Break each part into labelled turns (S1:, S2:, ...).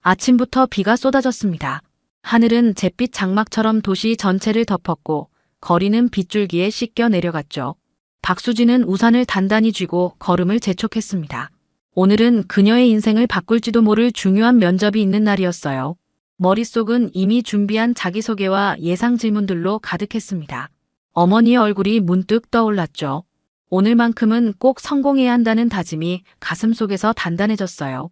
S1: 아침부터 비가 쏟아졌습니다. 하늘은 잿빛 장막처럼 도시 전체를 덮었고 거리는 빗줄기에 씻겨 내려갔죠. 박수진은 우산을 단단히 쥐고 걸음을 재촉했습니다. 오늘은 그녀의 인생을 바꿀지도 모를 중요한 면접이 있는 날이었어요. 머릿속은 이미 준비한 자기소개와 예상 질문들로 가득했습니다. 어머니의 얼굴이 문득 떠올랐죠. 오늘만큼은 꼭 성공해야 한다는 다짐이 가슴속에서 단단해졌어요.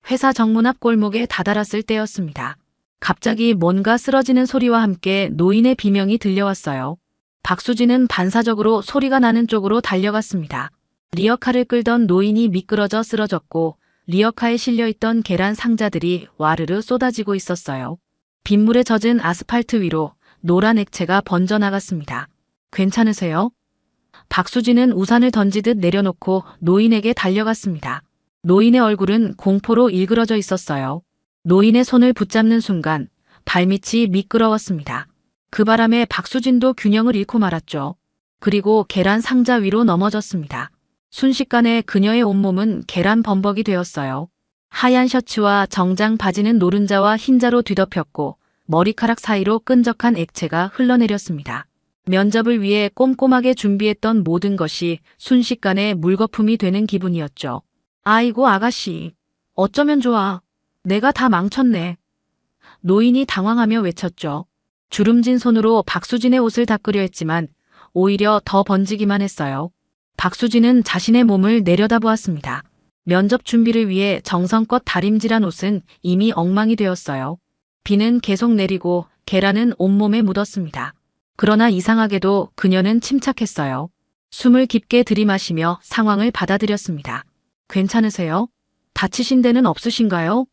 S1: 회사 정문 앞 골목에 다다랐을 때였습니다. 갑자기 뭔가 쓰러지는 소리와 함께 노인의 비명이 들려왔어요. 박수진은 반사적으로 소리가 나는 쪽으로 달려갔습니다. 리어카를 끌던 노인이 미끄러져 쓰러졌고 리어카에 실려있던 계란 상자들이 와르르 쏟아지고 있었어요. 빗물에 젖은 아스팔트 위로 노란 액체가 번져나갔습니다. 괜찮으세요? 박수진은 우산을 던지듯 내려놓고 노인에게 달려갔습니다. 노인의 얼굴은 공포로 일그러져 있었어요. 노인의 손을 붙잡는 순간 발밑이 미끄러웠습니다. 그 바람에 박수진도 균형을 잃고 말았죠. 그리고 계란 상자 위로 넘어졌습니다. 순식간에 그녀의 온몸은 계란 범벅이 되었어요. 하얀 셔츠와 정장 바지는 노른자와 흰자로 뒤덮였고 머리카락 사이로 끈적한 액체가 흘러내렸습니다. 면접을 위해 꼼꼼하게 준비했던 모든 것이 순식간에 물거품이 되는 기분이었죠. 아이고 아가씨, 어쩌면 좋아. 내가 다 망쳤네. 노인이 당황하며 외쳤죠. 주름진 손으로 박수진의 옷을 닦으려 했지만 오히려 더 번지기만 했어요. 박수진은 자신의 몸을 내려다보았습니다. 면접 준비를 위해 정성껏 다림질한 옷은 이미 엉망이 되었어요. 비는 계속 내리고 계란은 온몸에 묻었습니다. 그러나 이상하게도 그녀는 침착했어요. 숨을 깊게 들이마시며 상황을 받아들였습니다. 괜찮으세요? 다치신 데는 없으신가요?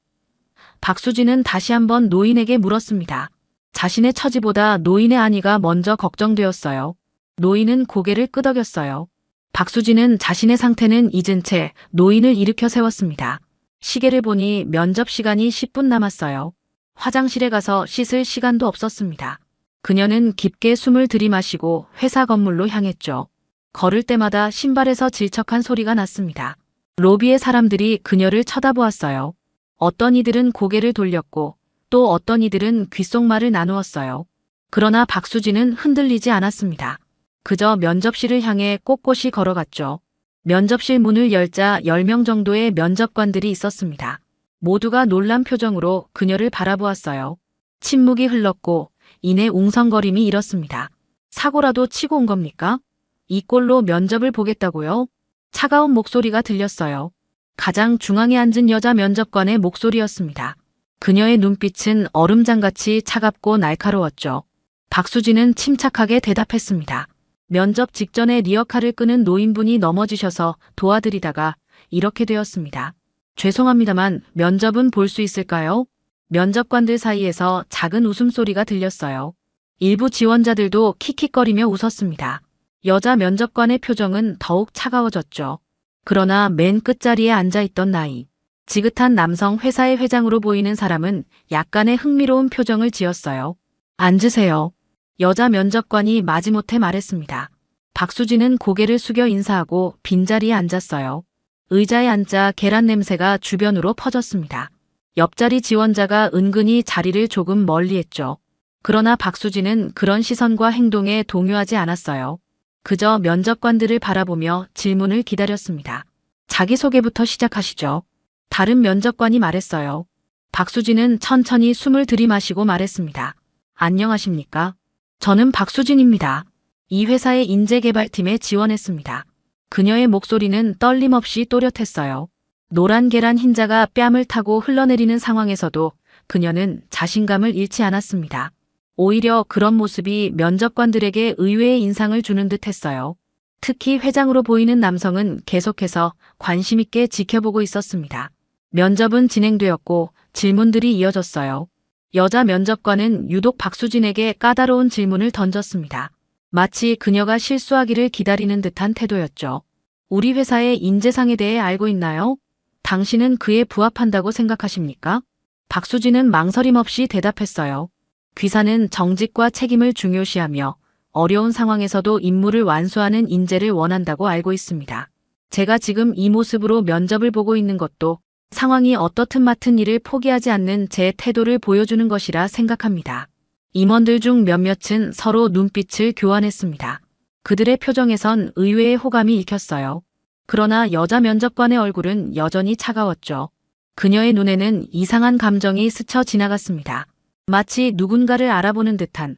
S1: 박수진은 다시 한번 노인에게 물었습니다. 자신의 처지보다 노인의 안위가 먼저 걱정되었어요. 노인은 고개를 끄덕였어요. 박수진은 자신의 상태는 잊은 채 노인을 일으켜 세웠습니다. 시계를 보니 면접 시간이 10분 남았어요. 화장실에 가서 씻을 시간도 없었습니다. 그녀는 깊게 숨을 들이마시고 회사 건물로 향했죠. 걸을 때마다 신발에서 질척한 소리가 났습니다. 로비의 사람들이 그녀를 쳐다보았어요. 어떤 이들은 고개를 돌렸고 또 어떤 이들은 귓속말을 나누었어요. 그러나 박수진은 흔들리지 않았습니다. 그저 면접실을 향해 꼿꼿이 걸어갔죠. 면접실 문을 열자 10명 정도의 면접관들이 있었습니다. 모두가 놀란 표정으로 그녀를 바라보았어요. 침묵이 흘렀고 이내 웅성거림이 일었습니다. 사고라도 치고 온 겁니까? 이 꼴로 면접을 보겠다고요? 차가운 목소리가 들렸어요. 가장 중앙에 앉은 여자 면접관의 목소리였습니다. 그녀의 눈빛은 얼음장같이 차갑고 날카로웠죠. 박수진은 침착하게 대답했습니다. 면접 직전에 리어카를 끄는 노인분이 넘어지셔서 도와드리다가 이렇게 되었습니다. 죄송합니다만 면접은 볼 수 있을까요? 면접관들 사이에서 작은 웃음소리가 들렸어요. 일부 지원자들도 킥킥거리며 웃었습니다. 여자 면접관의 표정은 더욱 차가워졌죠. 그러나 맨 끝자리에 앉아있던 나이, 지긋한 남성 회사의 회장으로 보이는 사람은 약간의 흥미로운 표정을 지었어요. 앉으세요. 여자 면접관이 마지못해 말했습니다. 박수진은 고개를 숙여 인사하고 빈자리에 앉았어요. 의자에 앉자 계란 냄새가 주변으로 퍼졌습니다. 옆자리 지원자가 은근히 자리를 조금 멀리했죠. 그러나 박수진은 그런 시선과 행동에 동요하지 않았어요. 그저 면접관들을 바라보며 질문을 기다렸습니다. 자기소개부터 시작하시죠. 다른 면접관이 말했어요. 박수진은 천천히 숨을 들이마시고 말했습니다. 안녕하십니까? 저는 박수진입니다. 이 회사의 인재개발팀에 지원했습니다. 그녀의 목소리는 떨림 없이 또렷했어요. 노란 계란 흰자가 뺨을 타고 흘러내리는 상황에서도 그녀는 자신감을 잃지 않았습니다. 오히려 그런 모습이 면접관들에게 의외의 인상을 주는 듯 했어요. 특히 회장으로 보이는 남성은 계속해서 관심 있게 지켜보고 있었습니다. 면접은 진행되었고 질문들이 이어졌어요. 여자 면접관은 유독 박수진에게 까다로운 질문을 던졌습니다. 마치 그녀가 실수하기를 기다리는 듯한 태도였죠. 우리 회사의 인재상에 대해 알고 있나요? 당신은 그에 부합한다고 생각하십니까? 박수진은 망설임 없이 대답했어요. 귀사는 정직과 책임을 중요시하며 어려운 상황에서도 임무를 완수하는 인재를 원한다고 알고 있습니다. 제가 지금 이 모습으로 면접을 보고 있는 것도 상황이 어떻든 맡은 일을 포기하지 않는 제 태도를 보여주는 것이라 생각합니다. 임원들 중 몇몇은 서로 눈빛을 교환했습니다. 그들의 표정에선 의외의 호감이 읽혔어요. 그러나 여자 면접관의 얼굴은 여전히 차가웠죠. 그녀의 눈에는 이상한 감정이 스쳐 지나갔습니다. 마치 누군가를 알아보는 듯한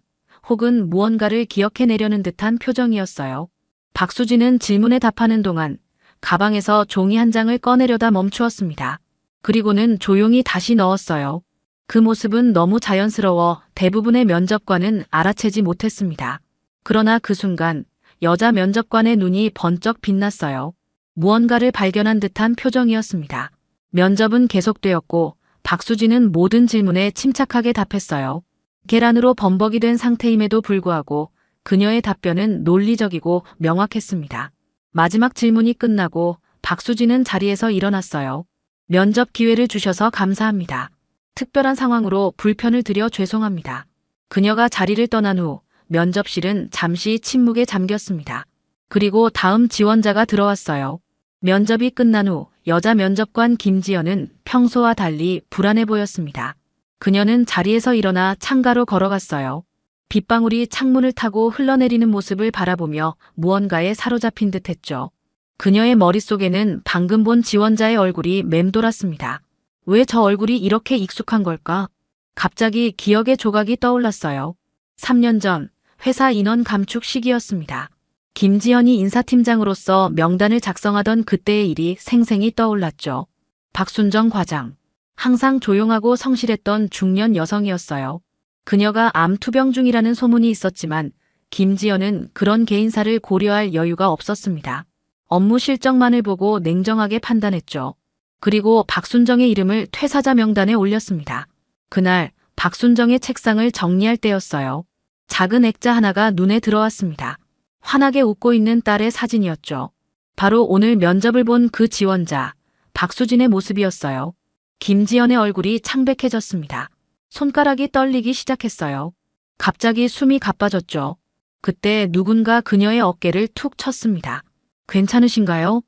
S1: 혹은 무언가를 기억해내려는 듯한 표정이었어요. 박수진은 질문에 답하는 동안 가방에서 종이 한 장을 꺼내려다 멈추었습니다. 그리고는 조용히 다시 넣었어요. 그 모습은 너무 자연스러워 대부분의 면접관은 알아채지 못했습니다. 그러나 그 순간 여자 면접관의 눈이 번쩍 빛났어요. 무언가를 발견한 듯한 표정이었습니다. 면접은 계속되었고 박수진은 모든 질문에 침착하게 답했어요. 계란으로 범벅이 된 상태임에도 불구하고 그녀의 답변은 논리적이고 명확했습니다. 마지막 질문이 끝나고 박수진은 자리에서 일어났어요. 면접 기회를 주셔서 감사합니다. 특별한 상황으로 불편을 드려 죄송합니다. 그녀가 자리를 떠난 후 면접실은 잠시 침묵에 잠겼습니다. 그리고 다음 지원자가 들어왔어요. 면접이 끝난 후 여자 면접관 김지연은 평소와 달리 불안해 보였습니다. 그녀는 자리에서 일어나 창가로 걸어갔어요. 빗방울이 창문을 타고 흘러내리는 모습을 바라보며 무언가에 사로잡힌 듯했죠. 그녀의 머릿속에는 방금 본 지원자의 얼굴이 맴돌았습니다. 왜 저 얼굴이 이렇게 익숙한 걸까? 갑자기 기억의 조각이 떠올랐어요. 3년 전 회사 인원 감축 시기였습니다. 김지연이 인사팀장으로서 명단을 작성하던 그때의 일이 생생히 떠올랐죠. 박순정 과장. 항상 조용하고 성실했던 중년 여성이었어요. 그녀가 암 투병 중이라는 소문이 있었지만 김지연은 그런 개인사를 고려할 여유가 없었습니다. 업무 실적만을 보고 냉정하게 판단했죠. 그리고 박순정의 이름을 퇴사자 명단에 올렸습니다. 그날 박순정의 책상을 정리할 때였어요. 작은 액자 하나가 눈에 들어왔습니다. 환하게 웃고 있는 딸의 사진이었죠. 바로 오늘 면접을 본 그 지원자, 박수진의 모습이었어요. 김지연의 얼굴이 창백해졌습니다. 손가락이 떨리기 시작했어요. 갑자기 숨이 가빠졌죠. 그때 누군가 그녀의 어깨를 툭 쳤습니다. 괜찮으신가요?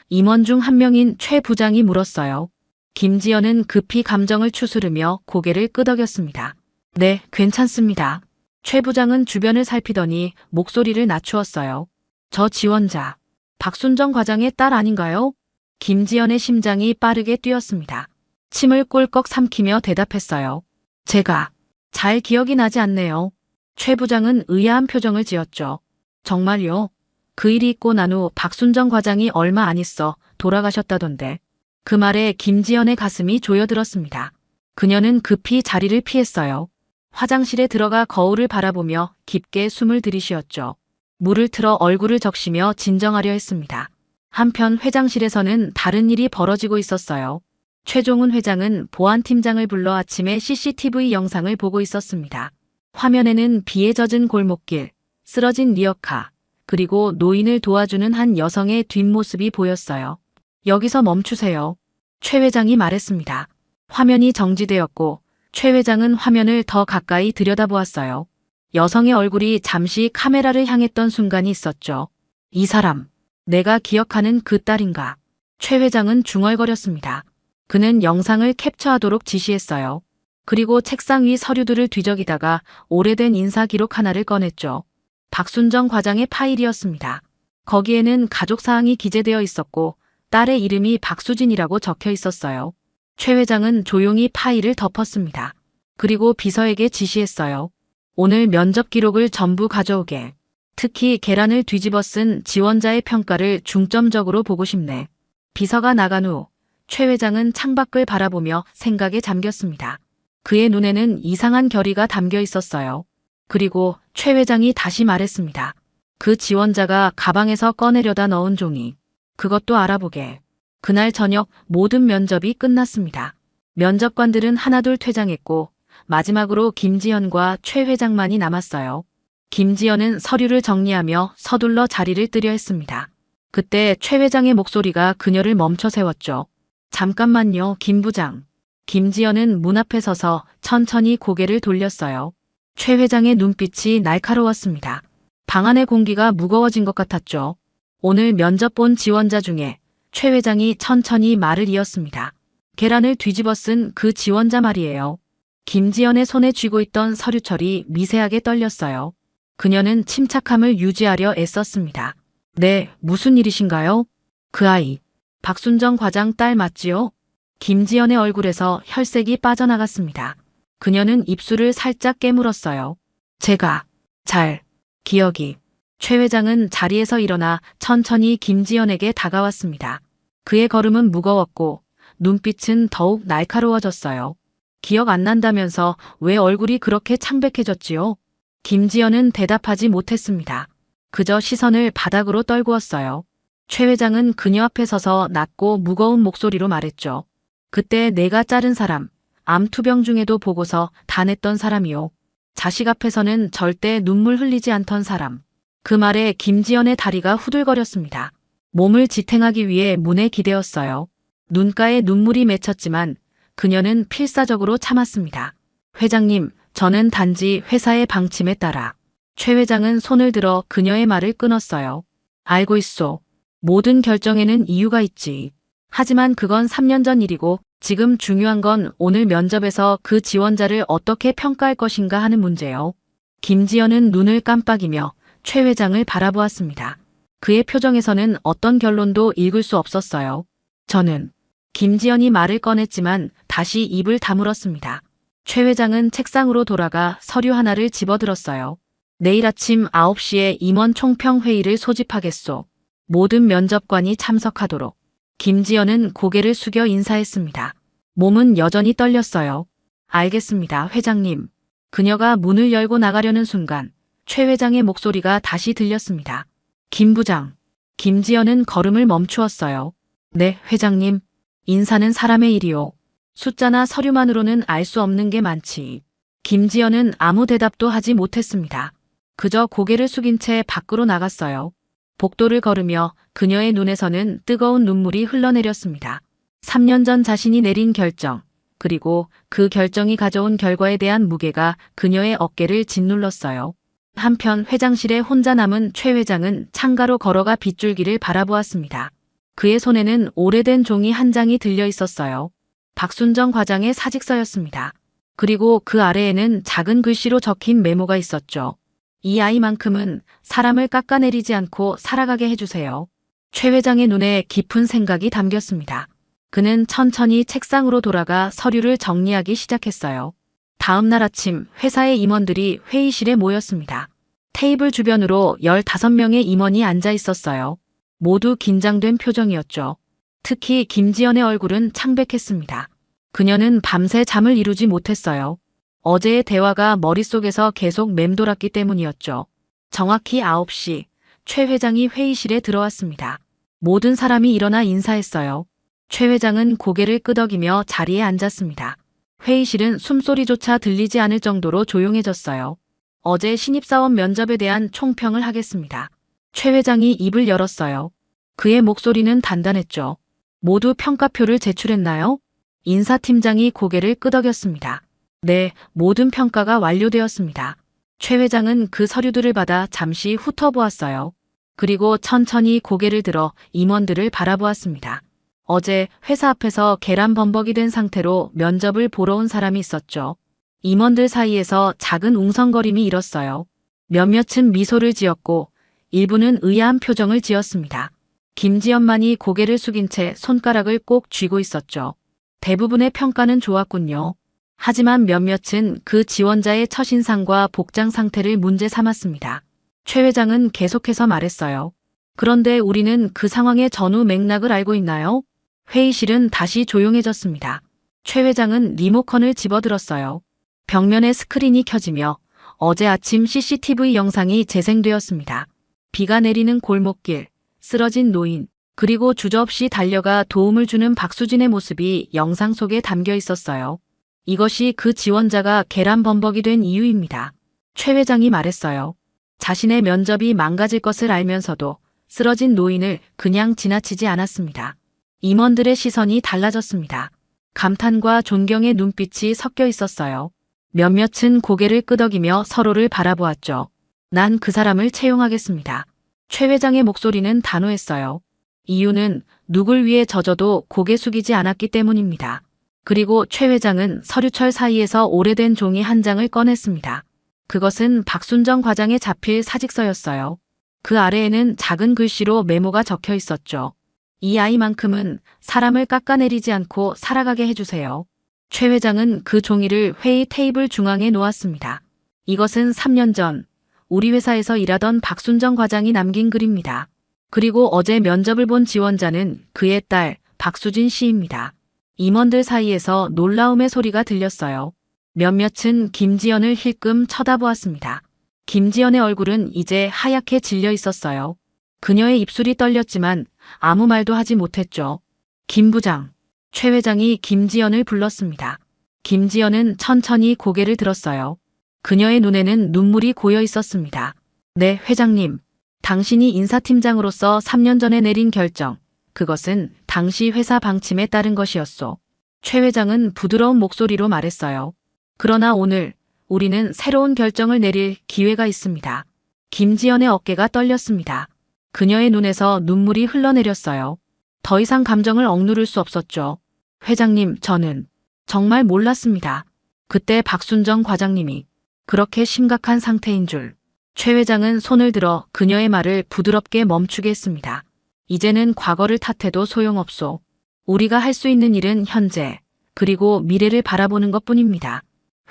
S1: 임원 중 한 명인 최 부장이 물었어요. 김지연은 급히 감정을 추스르며 고개를 끄덕였습니다. 네, 괜찮습니다. 최 부장은 주변을 살피더니 목소리를 낮추었어요. 저 지원자, 박순정 과장의 딸 아닌가요? 김지연의 심장이 빠르게 뛰었습니다. 침을 꿀꺽 삼키며 대답했어요. 제가 잘 기억이 나지 않네요. 최 부장은 의아한 표정을 지었죠. 정말요? 그 일이 있고 난 후 박순정 과장이 얼마 안 있어 돌아가셨다던데. 그 말에 김지연의 가슴이 조여들었습니다. 그녀는 급히 자리를 피했어요. 화장실에 들어가 거울을 바라보며 깊게 숨을 들이쉬었죠. 물을 틀어 얼굴을 적시며 진정하려 했습니다. 한편 회장실에서는 다른 일이 벌어지고 있었어요. 최종훈 회장은 보안팀장을 불러 아침에 CCTV 영상을 보고 있었습니다. 화면에는 비에 젖은 골목길, 쓰러진 리어카, 그리고 노인을 도와주는 한 여성의 뒷모습이 보였어요. 여기서 멈추세요. 최 회장이 말했습니다. 화면이 정지되었고 최 회장은 화면을 더 가까이 들여다보았어요. 여성의 얼굴이 잠시 카메라를 향했던 순간이 있었죠. 이 사람, 내가 기억하는 그 딸인가? 최 회장은 중얼거렸습니다. 그는 영상을 캡처하도록 지시했어요. 그리고 책상 위 서류들을 뒤적이다가 오래된 인사 기록 하나를 꺼냈죠. 박순정 과장의 파일이었습니다. 거기에는 가족사항이 기재되어 있었고 딸의 이름이 박수진이라고 적혀 있었어요. 최 회장은 조용히 파일을 덮었습니다. 그리고 비서에게 지시했어요. 오늘 면접 기록을 전부 가져오게. 특히 계란을 뒤집어 쓴 지원자의 평가를 중점적으로 보고 싶네. 비서가 나간 후 최 회장은 창밖을 바라보며 생각에 잠겼습니다. 그의 눈에는 이상한 결의가 담겨 있었어요. 그리고 최 회장이 다시 말했습니다. 그 지원자가 가방에서 꺼내려다 넣은 종이. 그것도 알아보게. 그날 저녁 모든 면접이 끝났습니다. 면접관들은 하나둘 퇴장했고 마지막으로 김지연과 최 회장만이 남았어요. 김지연은 서류를 정리하며 서둘러 자리를 뜨려 했습니다. 그때 최 회장의 목소리가 그녀를 멈춰 세웠죠. 잠깐만요, 김 부장. 김지연은 문 앞에 서서 천천히 고개를 돌렸어요. 최 회장의 눈빛이 날카로웠습니다. 방 안의 공기가 무거워진 것 같았죠. 오늘 면접 본 지원자 중에 최 회장이 천천히 말을 이었습니다. 계란을 뒤집어 쓴 그 지원자 말이에요. 김지연의 손에 쥐고 있던 서류철이 미세하게 떨렸어요. 그녀는 침착함을 유지하려 애썼습니다. 네, 무슨 일이신가요? 그 아이, 박순정 과장 딸 맞지요? 김지연의 얼굴에서 혈색이 빠져나갔습니다. 그녀는 입술을 살짝 깨물었어요. 제가 기억이. 최 회장은 자리에서 일어나 천천히 김지연에게 다가왔습니다. 그의 걸음은 무거웠고 눈빛은 더욱 날카로워졌어요. 기억 안 난다면서 왜 얼굴이 그렇게 창백해졌지요? 김지연은 대답하지 못했습니다. 그저 시선을 바닥으로 떨구었어요. 최 회장은 그녀 앞에 서서 낮고 무거운 목소리로 말했죠. 그때 내가 자른 사람, 암투병 중에도 보고서 다 냈던 사람이요. 자식 앞에서는 절대 눈물 흘리지 않던 사람. 그 말에 김지연의 다리가 후들거렸습니다. 몸을 지탱하기 위해 문에 기대었어요. 눈가에 눈물이 맺혔지만 그녀는 필사적으로 참았습니다. 회장님, 저는 단지 회사의 방침에 따라. 최 회장은 손을 들어 그녀의 말을 끊었어요. 알고 있소. 모든 결정에는 이유가 있지. 하지만 그건 3년 전 일이고 지금 중요한 건 오늘 면접에서 그 지원자를 어떻게 평가할 것인가 하는 문제요. 김지연은 눈을 깜빡이며 최 회장을 바라보았습니다. 그의 표정에서는 어떤 결론도 읽을 수 없었어요. 저는 김지연이 말을 꺼냈지만 다시 입을 다물었습니다. 최 회장은 책상으로 돌아가 서류 하나를 집어들었어요. 내일 아침 9시에 임원 총평 회의를 소집하겠소. 모든 면접관이 참석하도록. 김지연은 고개를 숙여 인사했습니다. 몸은 여전히 떨렸어요. 알겠습니다, 회장님. 그녀가 문을 열고 나가려는 순간 최 회장의 목소리가 다시 들렸습니다. 김 부장. 김지연은 걸음을 멈추었어요. 네, 회장님. 인사는 사람의 일이요. 숫자나 서류만으로는 알 수 없는 게 많지. 김지연은 아무 대답도 하지 못했습니다. 그저 고개를 숙인 채 밖으로 나갔어요. 복도를 걸으며 그녀의 눈에서는 뜨거운 눈물이 흘러내렸습니다. 3년 전 자신이 내린 결정, 그리고 그 결정이 가져온 결과에 대한 무게가 그녀의 어깨를 짓눌렀어요. 한편 회장실에 혼자 남은 최 회장은 창가로 걸어가 빗줄기를 바라보았습니다. 그의 손에는 오래된 종이 한 장이 들려 있었어요. 박순정 과장의 사직서였습니다. 그리고 그 아래에는 작은 글씨로 적힌 메모가 있었죠. 이 아이만큼은 사람을 깎아내리지 않고 살아가게 해주세요. 최 회장의 눈에 깊은 생각이 담겼습니다. 그는 천천히 책상으로 돌아가 서류를 정리하기 시작했어요. 다음 날 아침 회사의 임원들이 회의실에 모였습니다. 테이블 주변으로 15명의 임원이 앉아 있었어요. 모두 긴장된 표정이었죠. 특히 김지연의 얼굴은 창백했습니다. 그녀는 밤새 잠을 이루지 못했어요. 어제의 대화가 머릿속에서 계속 맴돌았기 때문이었죠. 정확히 9시, 최 회장이 회의실에 들어왔습니다. 모든 사람이 일어나 인사했어요. 최 회장은 고개를 끄덕이며 자리에 앉았습니다. 회의실은 숨소리조차 들리지 않을 정도로 조용해졌어요. 어제 신입사원 면접에 대한 총평을 하겠습니다. 최 회장이 입을 열었어요. 그의 목소리는 단단했죠. 모두 평가표를 제출했나요? 인사팀장이 고개를 끄덕였습니다. 네, 모든 평가가 완료되었습니다. 최 회장은 그 서류들을 받아 잠시 훑어보았어요. 그리고 천천히 고개를 들어 임원들을 바라보았습니다. 어제 회사 앞에서 계란 범벅이 된 상태로 면접을 보러 온 사람이 있었죠. 임원들 사이에서 작은 웅성거림이 일었어요. 몇몇은 미소를 지었고 일부는 의아한 표정을 지었습니다. 김지연만이 고개를 숙인 채 손가락을 꼭 쥐고 있었죠. 대부분의 평가는 좋았군요. 하지만 몇몇은 그 지원자의 첫인상과 복장 상태를 문제 삼았습니다. 최 회장은 계속해서 말했어요. 그런데 우리는 그 상황의 전후 맥락을 알고 있나요? 회의실은 다시 조용해졌습니다. 최 회장은 리모컨을 집어들었어요. 벽면에 스크린이 켜지며 어제 아침 CCTV 영상이 재생되었습니다. 비가 내리는 골목길, 쓰러진 노인, 그리고 주저없이 달려가 도움을 주는 박수진의 모습이 영상 속에 담겨 있었어요. 이것이 그 지원자가 계란 범벅이 된 이유입니다. 최 회장이 말했어요. 자신의 면접이 망가질 것을 알면서도 쓰러진 노인을 그냥 지나치지 않았습니다. 임원들의 시선이 달라졌습니다. 감탄과 존경의 눈빛이 섞여 있었어요. 몇몇은 고개를 끄덕이며 서로를 바라보았죠. 난 그 사람을 채용하겠습니다. 최 회장의 목소리는 단호했어요. 이유는 누굴 위해 져져도 고개 숙이지 않았기 때문입니다. 그리고 최 회장은 서류철 사이에서 오래된 종이 한 장을 꺼냈습니다. 그것은 박순정 과장의 자필 사직서였어요. 그 아래에는 작은 글씨로 메모가 적혀 있었죠. 이 아이만큼은 사람을 깎아내리지 않고 살아가게 해주세요. 최 회장은 그 종이를 회의 테이블 중앙에 놓았습니다. 이것은 3년 전 우리 회사에서 일하던 박순정 과장이 남긴 글입니다. 그리고 어제 면접을 본 지원자는 그의 딸 박수진 씨입니다. 임원들 사이에서 놀라움의 소리가 들렸어요. 몇몇은 김지연을 힐끔 쳐다보았습니다. 김지연의 얼굴은 이제 하얗게 질려 있었어요. 그녀의 입술이 떨렸지만 아무 말도 하지 못했죠. 김 부장. 최 회장이 김지연을 불렀습니다. 김지연은 천천히 고개를 들었어요. 그녀의 눈에는 눈물이 고여 있었습니다. 네, 회장님. 당신이 인사팀장으로서 3년 전에 내린 결정, 그것은 당시 회사 방침에 따른 것이었소. 최 회장은 부드러운 목소리로 말했어요. 그러나 오늘 우리는 새로운 결정을 내릴 기회가 있습니다. 김지연의 어깨가 떨렸습니다. 그녀의 눈에서 눈물이 흘러내렸어요. 더 이상 감정을 억누를 수 없었죠. 회장님, 저는 정말 몰랐습니다. 그때 박순정 과장님이 그렇게 심각한 상태인 줄. 최 회장은 손을 들어 그녀의 말을 부드럽게 멈추게 했습니다. 이제는 과거를 탓해도 소용없소. 우리가 할 수 있는 일은 현재, 그리고 미래를 바라보는 것뿐입니다.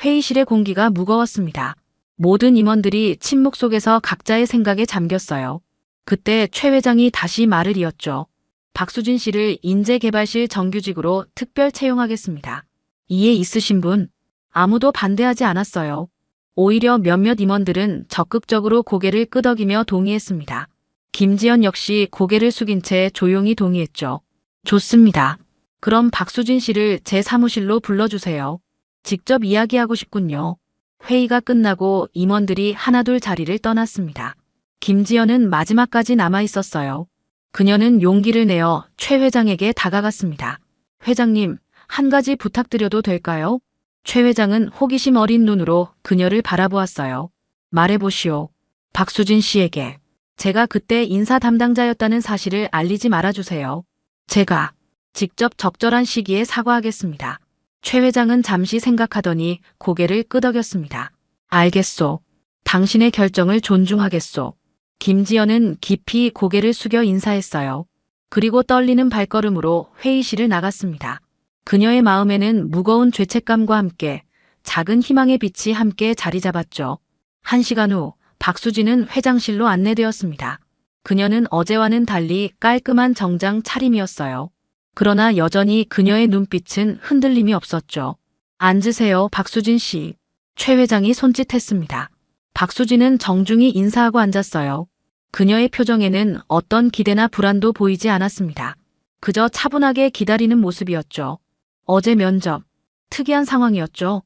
S1: 회의실의 공기가 무거웠습니다. 모든 임원들이 침묵 속에서 각자의 생각에 잠겼어요. 그때 최 회장이 다시 말을 이었죠. 박수진 씨를 인재개발실 정규직으로 특별 채용하겠습니다. 이해 있으신 분? 아무도 반대하지 않았어요. 오히려 몇몇 임원들은 적극적으로 고개를 끄덕이며 동의했습니다. 김지연 역시 고개를 숙인 채 조용히 동의했죠. 좋습니다. 그럼 박수진 씨를 제 사무실로 불러주세요. 직접 이야기하고 싶군요. 회의가 끝나고 임원들이 하나둘 자리를 떠났습니다. 김지연은 마지막까지 남아 있었어요. 그녀는 용기를 내어 최 회장에게 다가갔습니다. 회장님, 한 가지 부탁드려도 될까요? 최 회장은 호기심 어린 눈으로 그녀를 바라보았어요. 말해보시오. 박수진 씨에게 제가 그때 인사 담당자였다는 사실을 알리지 말아주세요. 제가 직접 적절한 시기에 사과하겠습니다. 최 회장은 잠시 생각하더니 고개를 끄덕였습니다. 알겠소. 당신의 결정을 존중하겠소. 김지연은 깊이 고개를 숙여 인사했어요. 그리고 떨리는 발걸음으로 회의실을 나갔습니다. 그녀의 마음에는 무거운 죄책감과 함께 작은 희망의 빛이 함께 자리 잡았죠. 1시간 후 박수진은 회장실로 안내되었습니다. 그녀는 어제와는 달리 깔끔한 정장 차림이었어요. 그러나 여전히 그녀의 눈빛은 흔들림이 없었죠. 앉으세요, 박수진 씨. 최 회장이 손짓했습니다. 박수진은 정중히 인사하고 앉았어요. 그녀의 표정에는 어떤 기대나 불안도 보이지 않았습니다. 그저 차분하게 기다리는 모습이었죠. 어제 면접, 특이한 상황이었죠.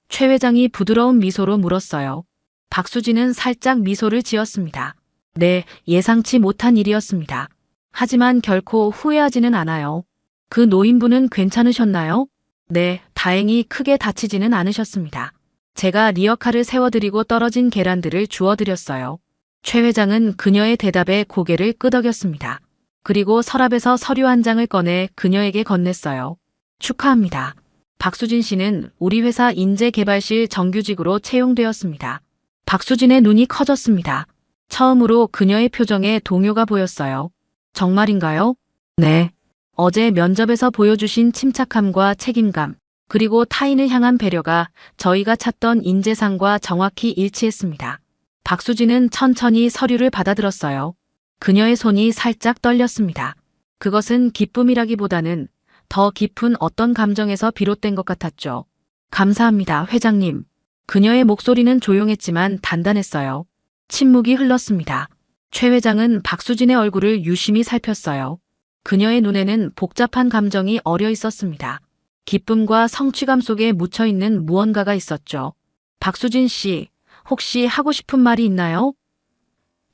S1: 최 회장이 부드러운 미소로 물었어요. 박수진은 살짝 미소를 지었습니다. 네, 예상치 못한 일이었습니다. 하지만 결코 후회하지는 않아요. 그 노인분은 괜찮으셨나요? 네, 다행히 크게 다치지는 않으셨습니다. 제가 리어카를 세워드리고 떨어진 계란들을 주워드렸어요. 최 회장은 그녀의 대답에 고개를 끄덕였습니다. 그리고 서랍에서 서류 한 장을 꺼내 그녀에게 건넸어요. 축하합니다. 박수진 씨는 우리 회사 인재개발실 정규직으로 채용되었습니다. 박수진의 눈이 커졌습니다. 처음으로 그녀의 표정에 동요가 보였어요. 정말인가요? 네. 어제 면접에서 보여주신 침착함과 책임감, 그리고 타인을 향한 배려가 저희가 찾던 인재상과 정확히 일치했습니다. 박수진은 천천히 서류를 받아들었어요. 그녀의 손이 살짝 떨렸습니다. 그것은 기쁨이라기보다는 더 깊은 어떤 감정에서 비롯된 것 같았죠. 감사합니다, 회장님. 그녀의 목소리는 조용했지만 단단했어요. 침묵이 흘렀습니다. 최 회장은 박수진의 얼굴을 유심히 살폈어요. 그녀의 눈에는 복잡한 감정이 어려 있었습니다. 기쁨과 성취감 속에 묻혀있는 무언가가 있었죠. 박수진 씨, 혹시 하고 싶은 말이 있나요?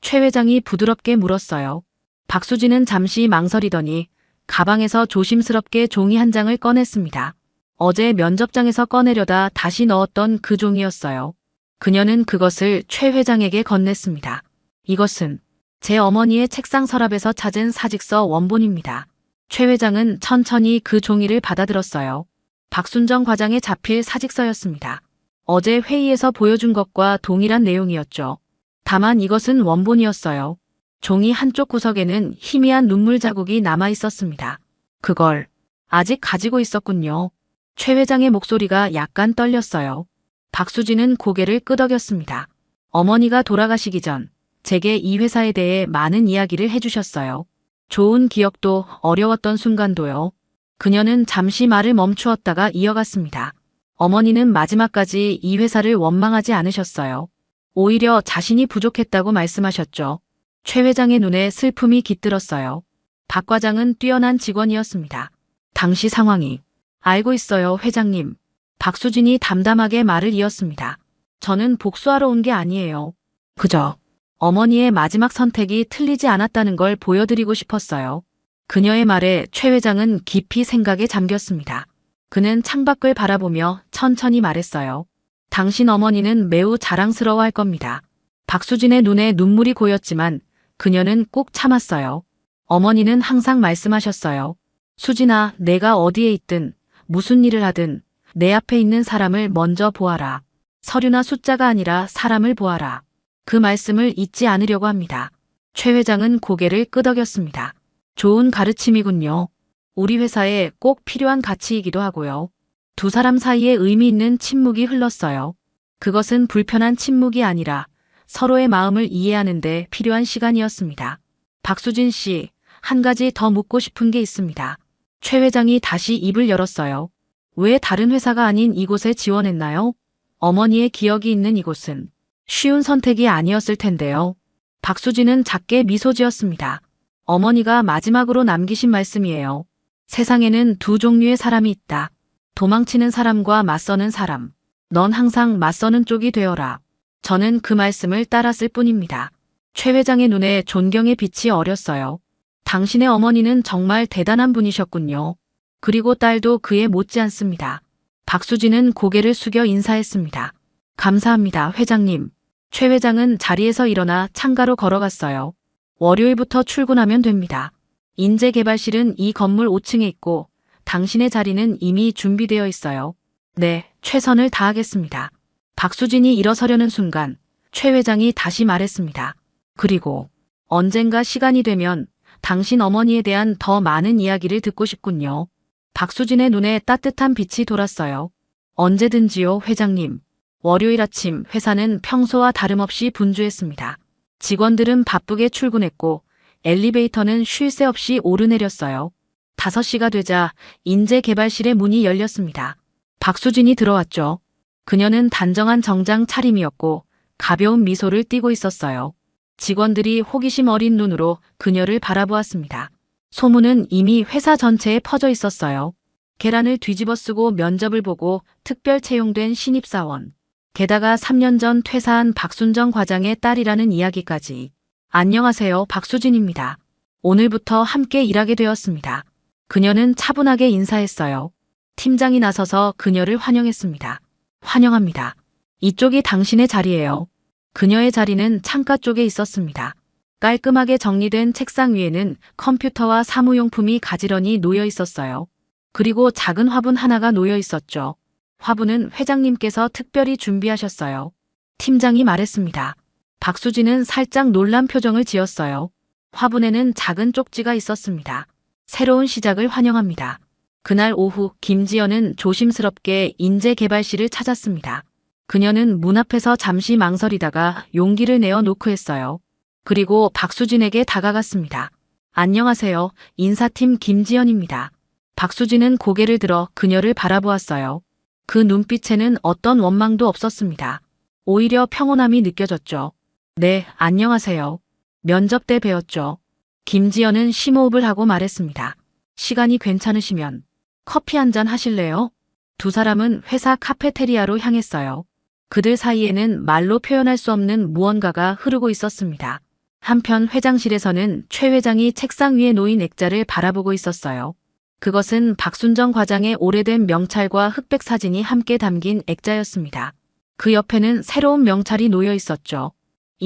S1: 최 회장이 부드럽게 물었어요. 박수진은 잠시 망설이더니 가방에서 조심스럽게 종이 한 장을 꺼냈습니다. 어제 면접장에서 꺼내려다 다시 넣었던 그 종이었어요. 그녀는 그것을 최 회장에게 건넸습니다. 이것은 제 어머니의 책상 서랍에서 찾은 사직서 원본입니다. 최 회장은 천천히 그 종이를 받아들었어요. 박순정 과장의 자필 사직서였습니다. 어제 회의에서 보여준 것과 동일한 내용이었죠. 다만 이것은 원본이었어요. 종이 한쪽 구석에는 희미한 눈물 자국이 남아 있었습니다. 그걸 아직 가지고 있었군요. 최 회장의 목소리가 약간 떨렸어요. 박수진은 고개를 끄덕였습니다. 어머니가 돌아가시기 전 제게 이 회사에 대해 많은 이야기를 해주셨어요. 좋은 기억도 어려웠던 순간도요. 그녀는 잠시 말을 멈추었다가 이어갔습니다. 어머니는 마지막까지 이 회사를 원망하지 않으셨어요. 오히려 자신이 부족했다고 말씀하셨죠. 최 회장의 눈에 슬픔이 깃들었어요. 박 과장은 뛰어난 직원이었습니다. 당시 상황이 알고 있어요, 회장님. 박수진이 담담하게 말을 이었습니다. 저는 복수하러 온 게 아니에요. 그저 어머니의 마지막 선택이 틀리지 않았다는 걸 보여드리고 싶었어요. 그녀의 말에 최 회장은 깊이 생각에 잠겼습니다. 그는 창밖을 바라보며 천천히 말했어요. 당신 어머니는 매우 자랑스러워할 겁니다. 박수진의 눈에 눈물이 고였지만 그녀는 꾹 참았어요. 어머니는 항상 말씀하셨어요. 수진아, 내가 어디에 있든 무슨 일을 하든 내 앞에 있는 사람을 먼저 보아라. 서류나 숫자가 아니라 사람을 보아라. 그 말씀을 잊지 않으려고 합니다. 최 회장은 고개를 끄덕였습니다. 좋은 가르침이군요. 우리 회사에 꼭 필요한 가치이기도 하고요. 두 사람 사이에 의미 있는 침묵이 흘렀어요. 그것은 불편한 침묵이 아니라 서로의 마음을 이해하는 데 필요한 시간이었습니다. 박수진 씨, 한 가지 더 묻고 싶은 게 있습니다. 최 회장이 다시 입을 열었어요. 왜 다른 회사가 아닌 이곳에 지원했나요? 어머니의 기억이 있는 이곳은 쉬운 선택이 아니었을 텐데요. 박수진은 작게 미소 지었습니다. 어머니가 마지막으로 남기신 말씀이에요. 세상에는 두 종류의 사람이 있다. 도망치는 사람과 맞서는 사람. 넌 항상 맞서는 쪽이 되어라. 저는 그 말씀을 따랐을 뿐입니다. 최 회장의 눈에 존경의 빛이 어렸어요. 당신의 어머니는 정말 대단한 분이셨군요. 그리고 딸도 그에 못지않습니다. 박수진은 고개를 숙여 인사했습니다. 감사합니다, 회장님. 최 회장은 자리에서 일어나 창가로 걸어갔어요. 월요일부터 출근하면 됩니다. 인재개발실은 이 건물 5층에 있고 당신의 자리는 이미 준비되어 있어요. 네, 최선을 다하겠습니다. 박수진이 일어서려는 순간 최 회장이 다시 말했습니다. 그리고 언젠가 시간이 되면 당신 어머니에 대한 더 많은 이야기를 듣고 싶군요. 박수진의 눈에 따뜻한 빛이 돌았어요. 언제든지요, 회장님. 월요일 아침 회사는 평소와 다름없이 분주했습니다. 직원들은 바쁘게 출근했고 엘리베이터는 쉴 새 없이 오르내렸어요. 5시가 되자 인재개발실의 문이 열렸습니다. 박수진이 들어왔죠. 그녀는 단정한 정장 차림이었고 가벼운 미소를 띠고 있었어요. 직원들이 호기심 어린 눈으로 그녀를 바라보았습니다. 소문은 이미 회사 전체에 퍼져 있었어요. 계란을 뒤집어 쓰고 면접을 보고 특별 채용된 신입사원. 게다가 3년 전 퇴사한 박순정 과장의 딸이라는 이야기까지. 안녕하세요, 박수진입니다. 오늘부터 함께 일하게 되었습니다. 그녀는 차분하게 인사했어요. 팀장이 나서서 그녀를 환영했습니다. 환영합니다. 이쪽이 당신의 자리예요. 그녀의 자리는 창가 쪽에 있었습니다. 깔끔하게 정리된 책상 위에는 컴퓨터와 사무용품이 가지런히 놓여 있었어요. 그리고 작은 화분 하나가 놓여 있었죠. 화분은 회장님께서 특별히 준비하셨어요. 팀장이 말했습니다. 박수진은 살짝 놀란 표정을 지었어요. 화분에는 작은 쪽지가 있었습니다. 새로운 시작을 환영합니다. 그날 오후 김지연은 조심스럽게 인재개발실을 찾았습니다. 그녀는 문 앞에서 잠시 망설이다가 용기를 내어 노크했어요. 그리고 박수진에게 다가갔습니다. 안녕하세요. 인사팀 김지연입니다. 박수진은 고개를 들어 그녀를 바라보았어요. 그 눈빛에는 어떤 원망도 없었습니다. 오히려 평온함이 느껴졌죠. 네, 안녕하세요. 면접 때 뵈었죠. 김지연은 심호흡을 하고 말했습니다. 시간이 괜찮으시면 커피 한잔 하실래요? 두 사람은 회사 카페테리아로 향했어요. 그들 사이에는 말로 표현할 수 없는 무언가가 흐르고 있었습니다. 한편 회장실에서는 최 회장이 책상 위에 놓인 액자를 바라보고 있었어요. 그것은 박순정 과장의 오래된 명찰과 흑백 사진이 함께 담긴 액자였습니다. 그 옆에는 새로운 명찰이 놓여 있었죠.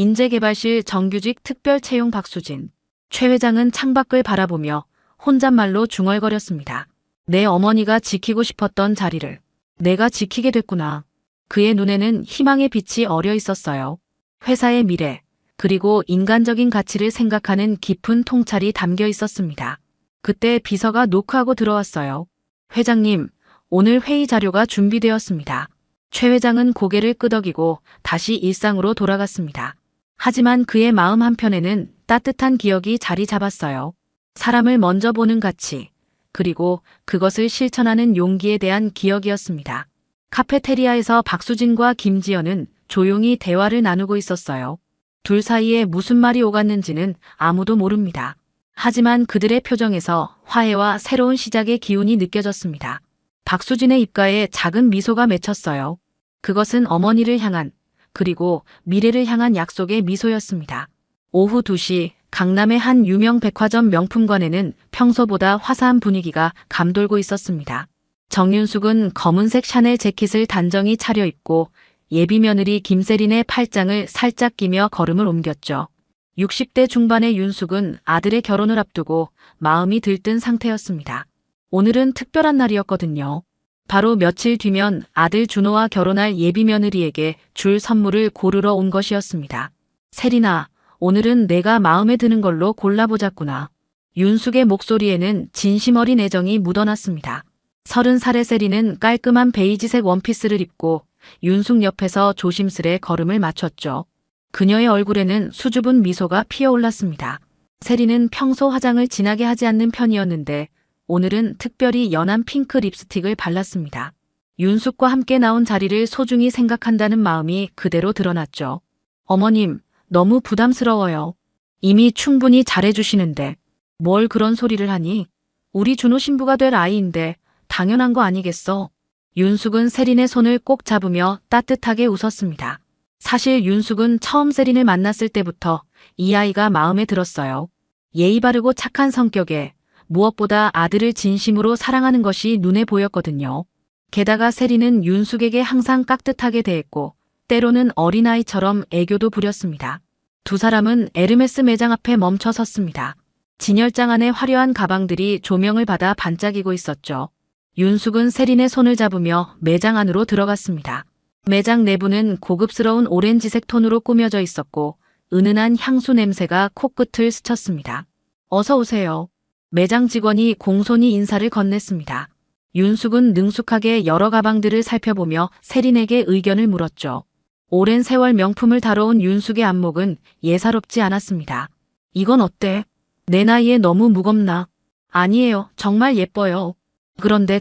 S1: 인재개발실 정규직 특별 채용 박수진. 최 회장은 창밖을 바라보며 혼잣말로 중얼거렸습니다. 내 어머니가 지키고 싶었던 자리를 내가 지키게 됐구나. 그의 눈에는 희망의 빛이 어려 있었어요. 회사의 미래, 그리고 인간적인 가치를 생각하는 깊은 통찰이 담겨 있었습니다. 그때 비서가 노크하고 들어왔어요. 회장님, 오늘 회의 자료가 준비되었습니다. 최 회장은 고개를 끄덕이고 다시 일상으로 돌아갔습니다. 하지만 그의 마음 한편에는 따뜻한 기억이 자리 잡았어요. 사람을 먼저 보는 가치, 그리고 그것을 실천하는 용기에 대한 기억이었습니다. 카페테리아에서 박수진과 김지연은 조용히 대화를 나누고 있었어요. 둘 사이에 무슨 말이 오갔는지는 아무도 모릅니다. 하지만 그들의 표정에서 화해와 새로운 시작의 기운이 느껴졌습니다. 박수진의 입가에 작은 미소가 맺혔어요. 그것은 어머니를 향한, 그리고 미래를 향한 약속의 미소였습니다. 오후 2시 강남의 한 유명 백화점 명품관에는 평소보다 화사한 분위기가 감돌고 있었습니다. 정윤숙은 검은색 샤넬 재킷을 단정히 차려입고 예비 며느리 김세린의 팔짱을 살짝 끼며 걸음을 옮겼죠. 60대 중반의 윤숙은 아들의 결혼을 앞두고 마음이 들뜬 상태였습니다. 오늘은 특별한 날이었거든요. 바로 며칠 뒤면 아들 준호와 결혼할 예비 며느리에게 줄 선물을 고르러 온 것이었습니다. 세린아, 오늘은 내가 마음에 드는 걸로 골라보자꾸나. 윤숙의 목소리에는 진심 어린 애정이 묻어났습니다. 30살의 세린은 깔끔한 베이지색 원피스를 입고 윤숙 옆에서 조심스레 걸음을 맞췄죠. 그녀의 얼굴에는 수줍은 미소가 피어올랐습니다. 세린은 평소 화장을 진하게 하지 않는 편이었는데 오늘은 특별히 연한 핑크 립스틱을 발랐습니다. 윤숙과 함께 나온 자리를 소중히 생각한다는 마음이 그대로 드러났죠. 어머님, 너무 부담스러워요. 이미 충분히 잘해주시는데 뭘 그런 소리를 하니? 우리 준호 신부가 될 아이인데 당연한 거 아니겠어? 윤숙은 세린의 손을 꼭 잡으며 따뜻하게 웃었습니다. 사실 윤숙은 처음 세린을 만났을 때부터 이 아이가 마음에 들었어요. 예의 바르고 착한 성격에 무엇보다 아들을 진심으로 사랑하는 것이 눈에 보였거든요. 게다가 세린은 윤숙에게 항상 깍듯하게 대했고 때로는 어린아이처럼 애교도 부렸습니다. 두 사람은 에르메스 매장 앞에 멈춰 섰습니다. 진열장 안에 화려한 가방들이 조명을 받아 반짝이고 있었죠. 윤숙은 세린의 손을 잡으며 매장 안으로 들어갔습니다. 매장 내부는 고급스러운 오렌지색 톤으로 꾸며져 있었고 은은한 향수 냄새가 코끝을 스쳤습니다. 어서 오세요. 매장 직원이 공손히 인사를 건넸습니다. 윤숙은 능숙하게 여러 가방들을 살펴보며 세린에게 의견을 물었죠. 오랜 세월 명품을 다뤄온 윤숙의 안목은 예사롭지 않았습니다. 이건 어때? 내 나이에 너무 무겁나? 아니에요. 정말 예뻐요. 그런데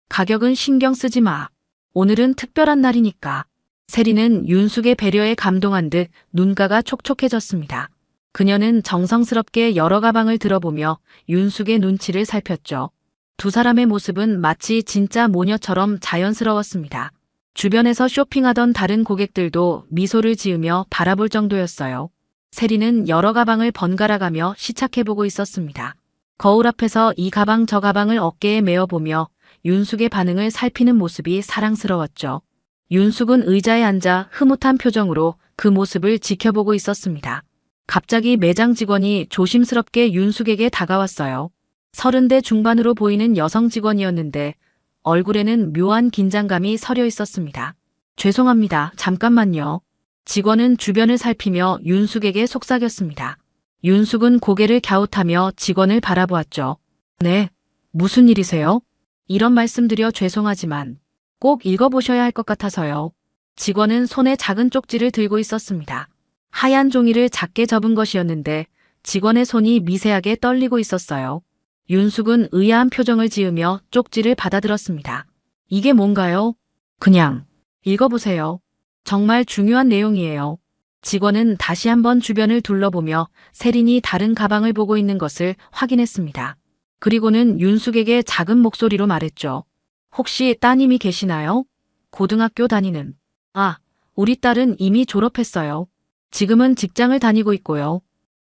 S1: 가격은 신경 쓰지 마. 오늘은 특별한 날이니까. 세린은 윤숙의 배려에 감동한 듯 눈가가 촉촉해졌습니다. 그녀는 정성스럽게 여러 가방을 들어보며 윤숙의 눈치를 살폈죠. 두 사람의 모습은 마치 진짜 모녀처럼 자연스러웠습니다. 주변에서 쇼핑하던 다른 고객들도 미소를 지으며 바라볼 정도였어요. 세린은 여러 가방을 번갈아가며 시착해보고 있었습니다. 거울 앞에서 이 가방 저 가방을 어깨에 메어보며 윤숙의 반응을 살피는 모습이 사랑스러웠죠. 윤숙은 의자에 앉아 흐뭇한 표정으로 그 모습을 지켜보고 있었습니다. 갑자기 매장 직원이 조심스럽게 윤숙에게 다가왔어요. 30대 중반으로 보이는 여성 직원이었는데 얼굴에는 묘한 긴장감이 서려 있었습니다. 죄송합니다. 잠깐만요. 직원은 주변을 살피며 윤숙에게 속삭였습니다. 윤숙은 고개를 갸웃하며 직원을 바라보았죠. 네, 무슨 일이세요? 이런 말씀드려 죄송하지만 꼭 읽어보셔야 할 것 같아서요. 직원은 손에 작은 쪽지를 들고 있었습니다. 하얀 종이를 작게 접은 것이었는데 직원의 손이 미세하게 떨리고 있었어요. 윤숙은 의아한 표정을 지으며 쪽지를 받아들었습니다. 이게 뭔가요? 그냥 읽어보세요. 정말 중요한 내용이에요. 직원은 다시 한번 주변을 둘러보며 세린이 다른 가방을 보고 있는 것을 확인했습니다. 그리고는 윤숙에게 작은 목소리로 말했죠. 혹시 따님이 계시나요? 고등학교 다니는. 아, 우리 딸은 이미 졸업했어요. 지금은 직장을 다니고 있고요.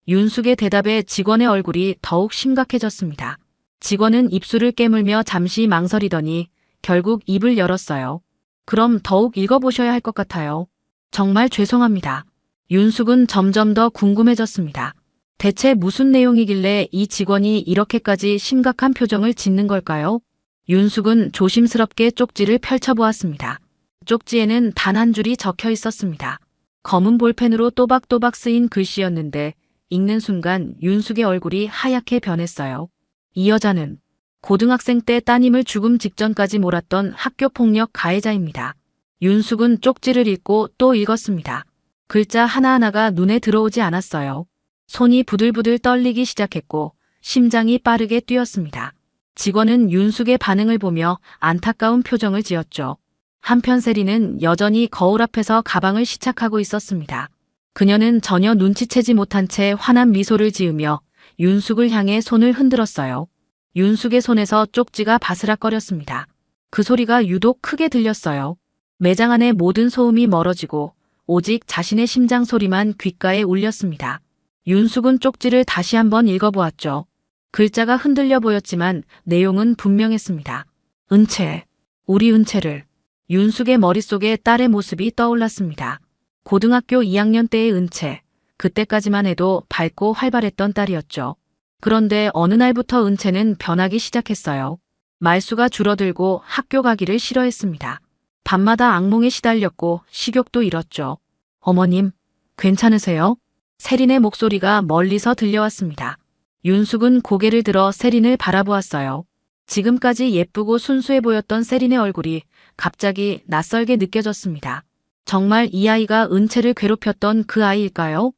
S1: 윤숙의 대답에 직원의 얼굴이 더욱 심각해졌습니다. 직원은 입술을 깨물며 잠시 망설이더니 결국 입을 열었어요. 그럼 더욱 읽어보셔야 할 것 같아요. 정말 죄송합니다. 윤숙은 점점 더 궁금해졌습니다. 대체 무슨 내용이길래 이 직원이 이렇게까지 심각한 표정을 짓는 걸까요? 윤숙은 조심스럽게 쪽지를 펼쳐보았습니다. 쪽지에는 단 한 줄이 적혀 있었습니다. 검은 볼펜으로 또박또박 쓰인 글씨였는데 읽는 순간 윤숙의 얼굴이 하얗게 변했어요. 이 여자는 고등학생 때 따님을 죽음 직전까지 몰았던 학교폭력 가해자입니다. 윤숙은 쪽지를 읽고 또 읽었습니다. 글자 하나하나가 눈에 들어오지 않았어요. 손이 부들부들 떨리기 시작했고 심장이 빠르게 뛰었습니다. 직원은 윤숙의 반응을 보며 안타까운 표정을 지었죠. 한편 세리는 여전히 거울 앞에서 가방을 시착하고 있었습니다. 그녀는 전혀 눈치채지 못한 채 환한 미소를 지으며 윤숙을 향해 손을 흔들었어요. 윤숙의 손에서 쪽지가 바스락거렸습니다. 그 소리가 유독 크게 들렸어요. 매장 안의 모든 소음이 멀어지고 오직 자신의 심장 소리만 귓가에 울렸습니다. 윤숙은 쪽지를 다시 한번 읽어보았죠. 글자가 흔들려 보였지만 내용은 분명했습니다. 은채, 우리 은채를. 윤숙의 머릿속에 딸의 모습이 떠올랐습니다. 고등학교 2학년 때의 은채, 그때까지만 해도 밝고 활발했던 딸이었죠. 그런데 어느 날부터 은채는 변하기 시작했어요. 말수가 줄어들고 학교 가기를 싫어했습니다. 밤마다 악몽에 시달렸고 식욕도 잃었죠. 어머님, 괜찮으세요? 세린의 목소리가 멀리서 들려왔습니다. 윤숙은 고개를 들어 세린을 바라보았어요. 지금까지 예쁘고 순수해 보였던 세린의 얼굴이 갑자기 낯설게 느껴졌습니다. 정말 이 아이가 은채를 괴롭혔던 그 아이일까요?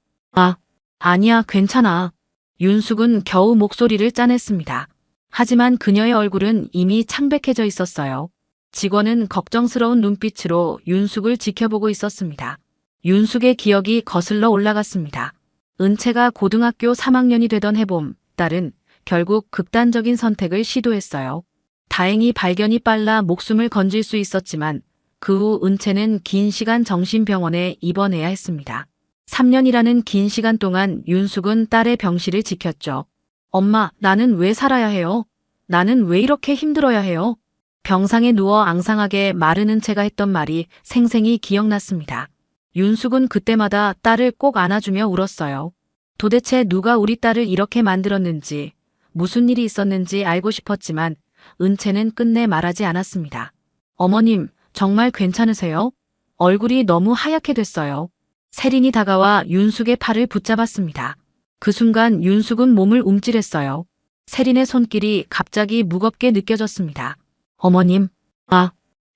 S1: 아니야, 괜찮아. 윤숙은 겨우 목소리를 짜냈습니다. 하지만 그녀의 얼굴은 이미 창백해져 있었어요. 직원은 걱정스러운 눈빛으로 윤숙을 지켜보고 있었습니다. 윤숙의 기억이 거슬러 올라갔습니다. 은채가 고등학교 3학년이 되던 해봄, 딸은 결국 극단적인 선택을 시도했어요. 다행히 발견이 빨라 목숨을 건질 수 있었지만 그 후 은채는 긴 시간 정신병원에 입원해야 했습니다. 3년이라는 긴 시간 동안 윤숙은 딸의 병실을 지켰죠. 엄마, 나는 왜 살아야 해요? 나는 왜 이렇게 힘들어야 해요? 병상에 누워 앙상하게 마른 은채가 했던 말이 생생히 기억났습니다. 윤숙은 그때마다 딸을 꼭 안아주며 울었어요. 도대체 누가 우리 딸을 이렇게 만들었는지, 무슨 일이 있었는지 알고 싶었지만 은채는 끝내 말하지 않았습니다. 어머님, 정말 괜찮으세요? 얼굴이 너무 하얗게 됐어요. 세린이 다가와 윤숙의 팔을 붙잡았습니다. 그 순간 윤숙은 몸을 움찔했어요. 세린의 손길이 갑자기 무겁게 느껴졌습니다. 어머님,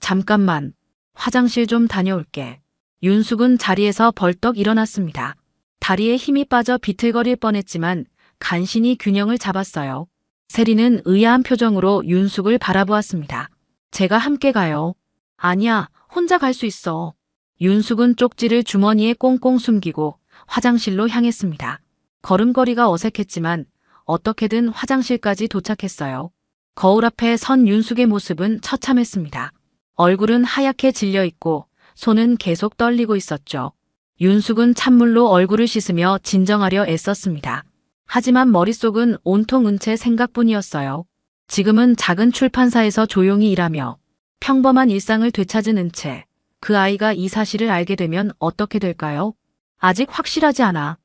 S1: 잠깐만. 화장실 좀 다녀올게. 윤숙은 자리에서 벌떡 일어났습니다. 다리에 힘이 빠져 비틀거릴 뻔했지만 간신히 균형을 잡았어요. 세린은 의아한 표정으로 윤숙을 바라보았습니다. 제가 함께 가요. 아니야, 혼자 갈 수 있어. 윤숙은 쪽지를 주머니에 꽁꽁 숨기고 화장실로 향했습니다. 걸음걸이가 어색했지만 어떻게든 화장실까지 도착했어요. 거울 앞에 선 윤숙의 모습은 처참했습니다. 얼굴은 하얗게 질려 있고 손은 계속 떨리고 있었죠. 윤숙은 찬물로 얼굴을 씻으며 진정하려 애썼습니다. 하지만 머릿속은 온통 은채 생각뿐이었어요. 지금은 작은 출판사에서 조용히 일하며 평범한 일상을 되찾은 은채. 그 아이가 이 사실을 알게 되면 어떻게 될까요? 아직 확실하지 않아.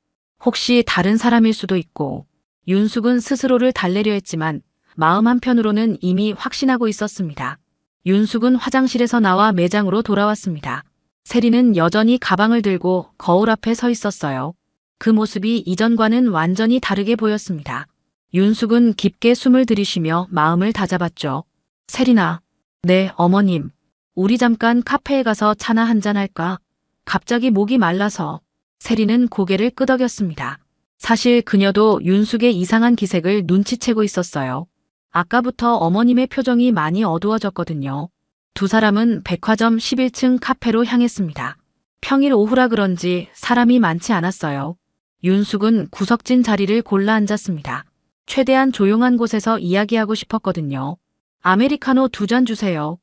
S1: 혹시 다른 사람일 수도 있고. 윤숙은 스스로를 달래려 했지만 마음 한편으로는 이미 확신하고 있었습니다. 윤숙은 화장실에서 나와 매장으로 돌아왔습니다. 세린은 여전히 가방을 들고 거울 앞에 서 있었어요. 그 모습이 이전과는 완전히 다르게 보였습니다. 윤숙은 깊게 숨을 들이쉬며 마음을 다잡았죠. 세린아. 네, 어머님. 우리 잠깐 카페에 가서 차나 한잔 할까? 갑자기 목이 말라서. 세린은 고개를 끄덕였습니다. 사실 그녀도 윤숙의 이상한 기색을 눈치채고 있었어요. 아까부터 어머님의 표정이 많이 어두워졌거든요. 두 사람은 백화점 11층 카페로 향했습니다. 평일 오후라 그런지 사람이 많지 않았어요. 윤숙은 구석진 자리를 골라 앉았습니다. 최대한 조용한 곳에서 이야기하고 싶었거든요. 아메리카노 2잔 주세요.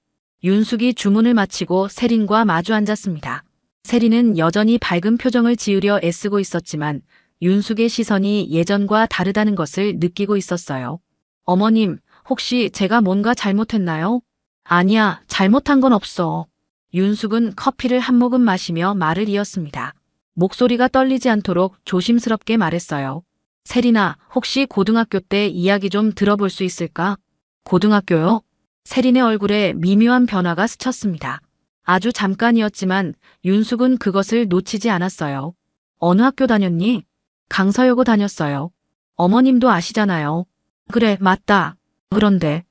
S1: 윤숙이 주문을 마치고 세린과 마주 앉았습니다. 세린은 여전히 밝은 표정을 지으려 애쓰고 있었지만 윤숙의 시선이 예전과 다르다는 것을 느끼고 있었어요. 어머님, 혹시 제가 뭔가 잘못했나요? 아니야, 잘못한 건 없어. 윤숙은 커피를 한 모금 마시며 말을 이었습니다. 목소리가 떨리지 않도록 조심스럽게 말했어요. 세린아, 혹시 고등학교 때 이야기 좀 들어볼 수 있을까? 고등학교요? 세린의 얼굴에 미묘한 변화가 스쳤습니다. 아주 잠깐이었지만 윤숙은 그것을 놓치지 않았어요. 어느 학교 다녔니? 강서여고 다녔어요. 어머님도 아시잖아요. 그래, 맞다. 그런데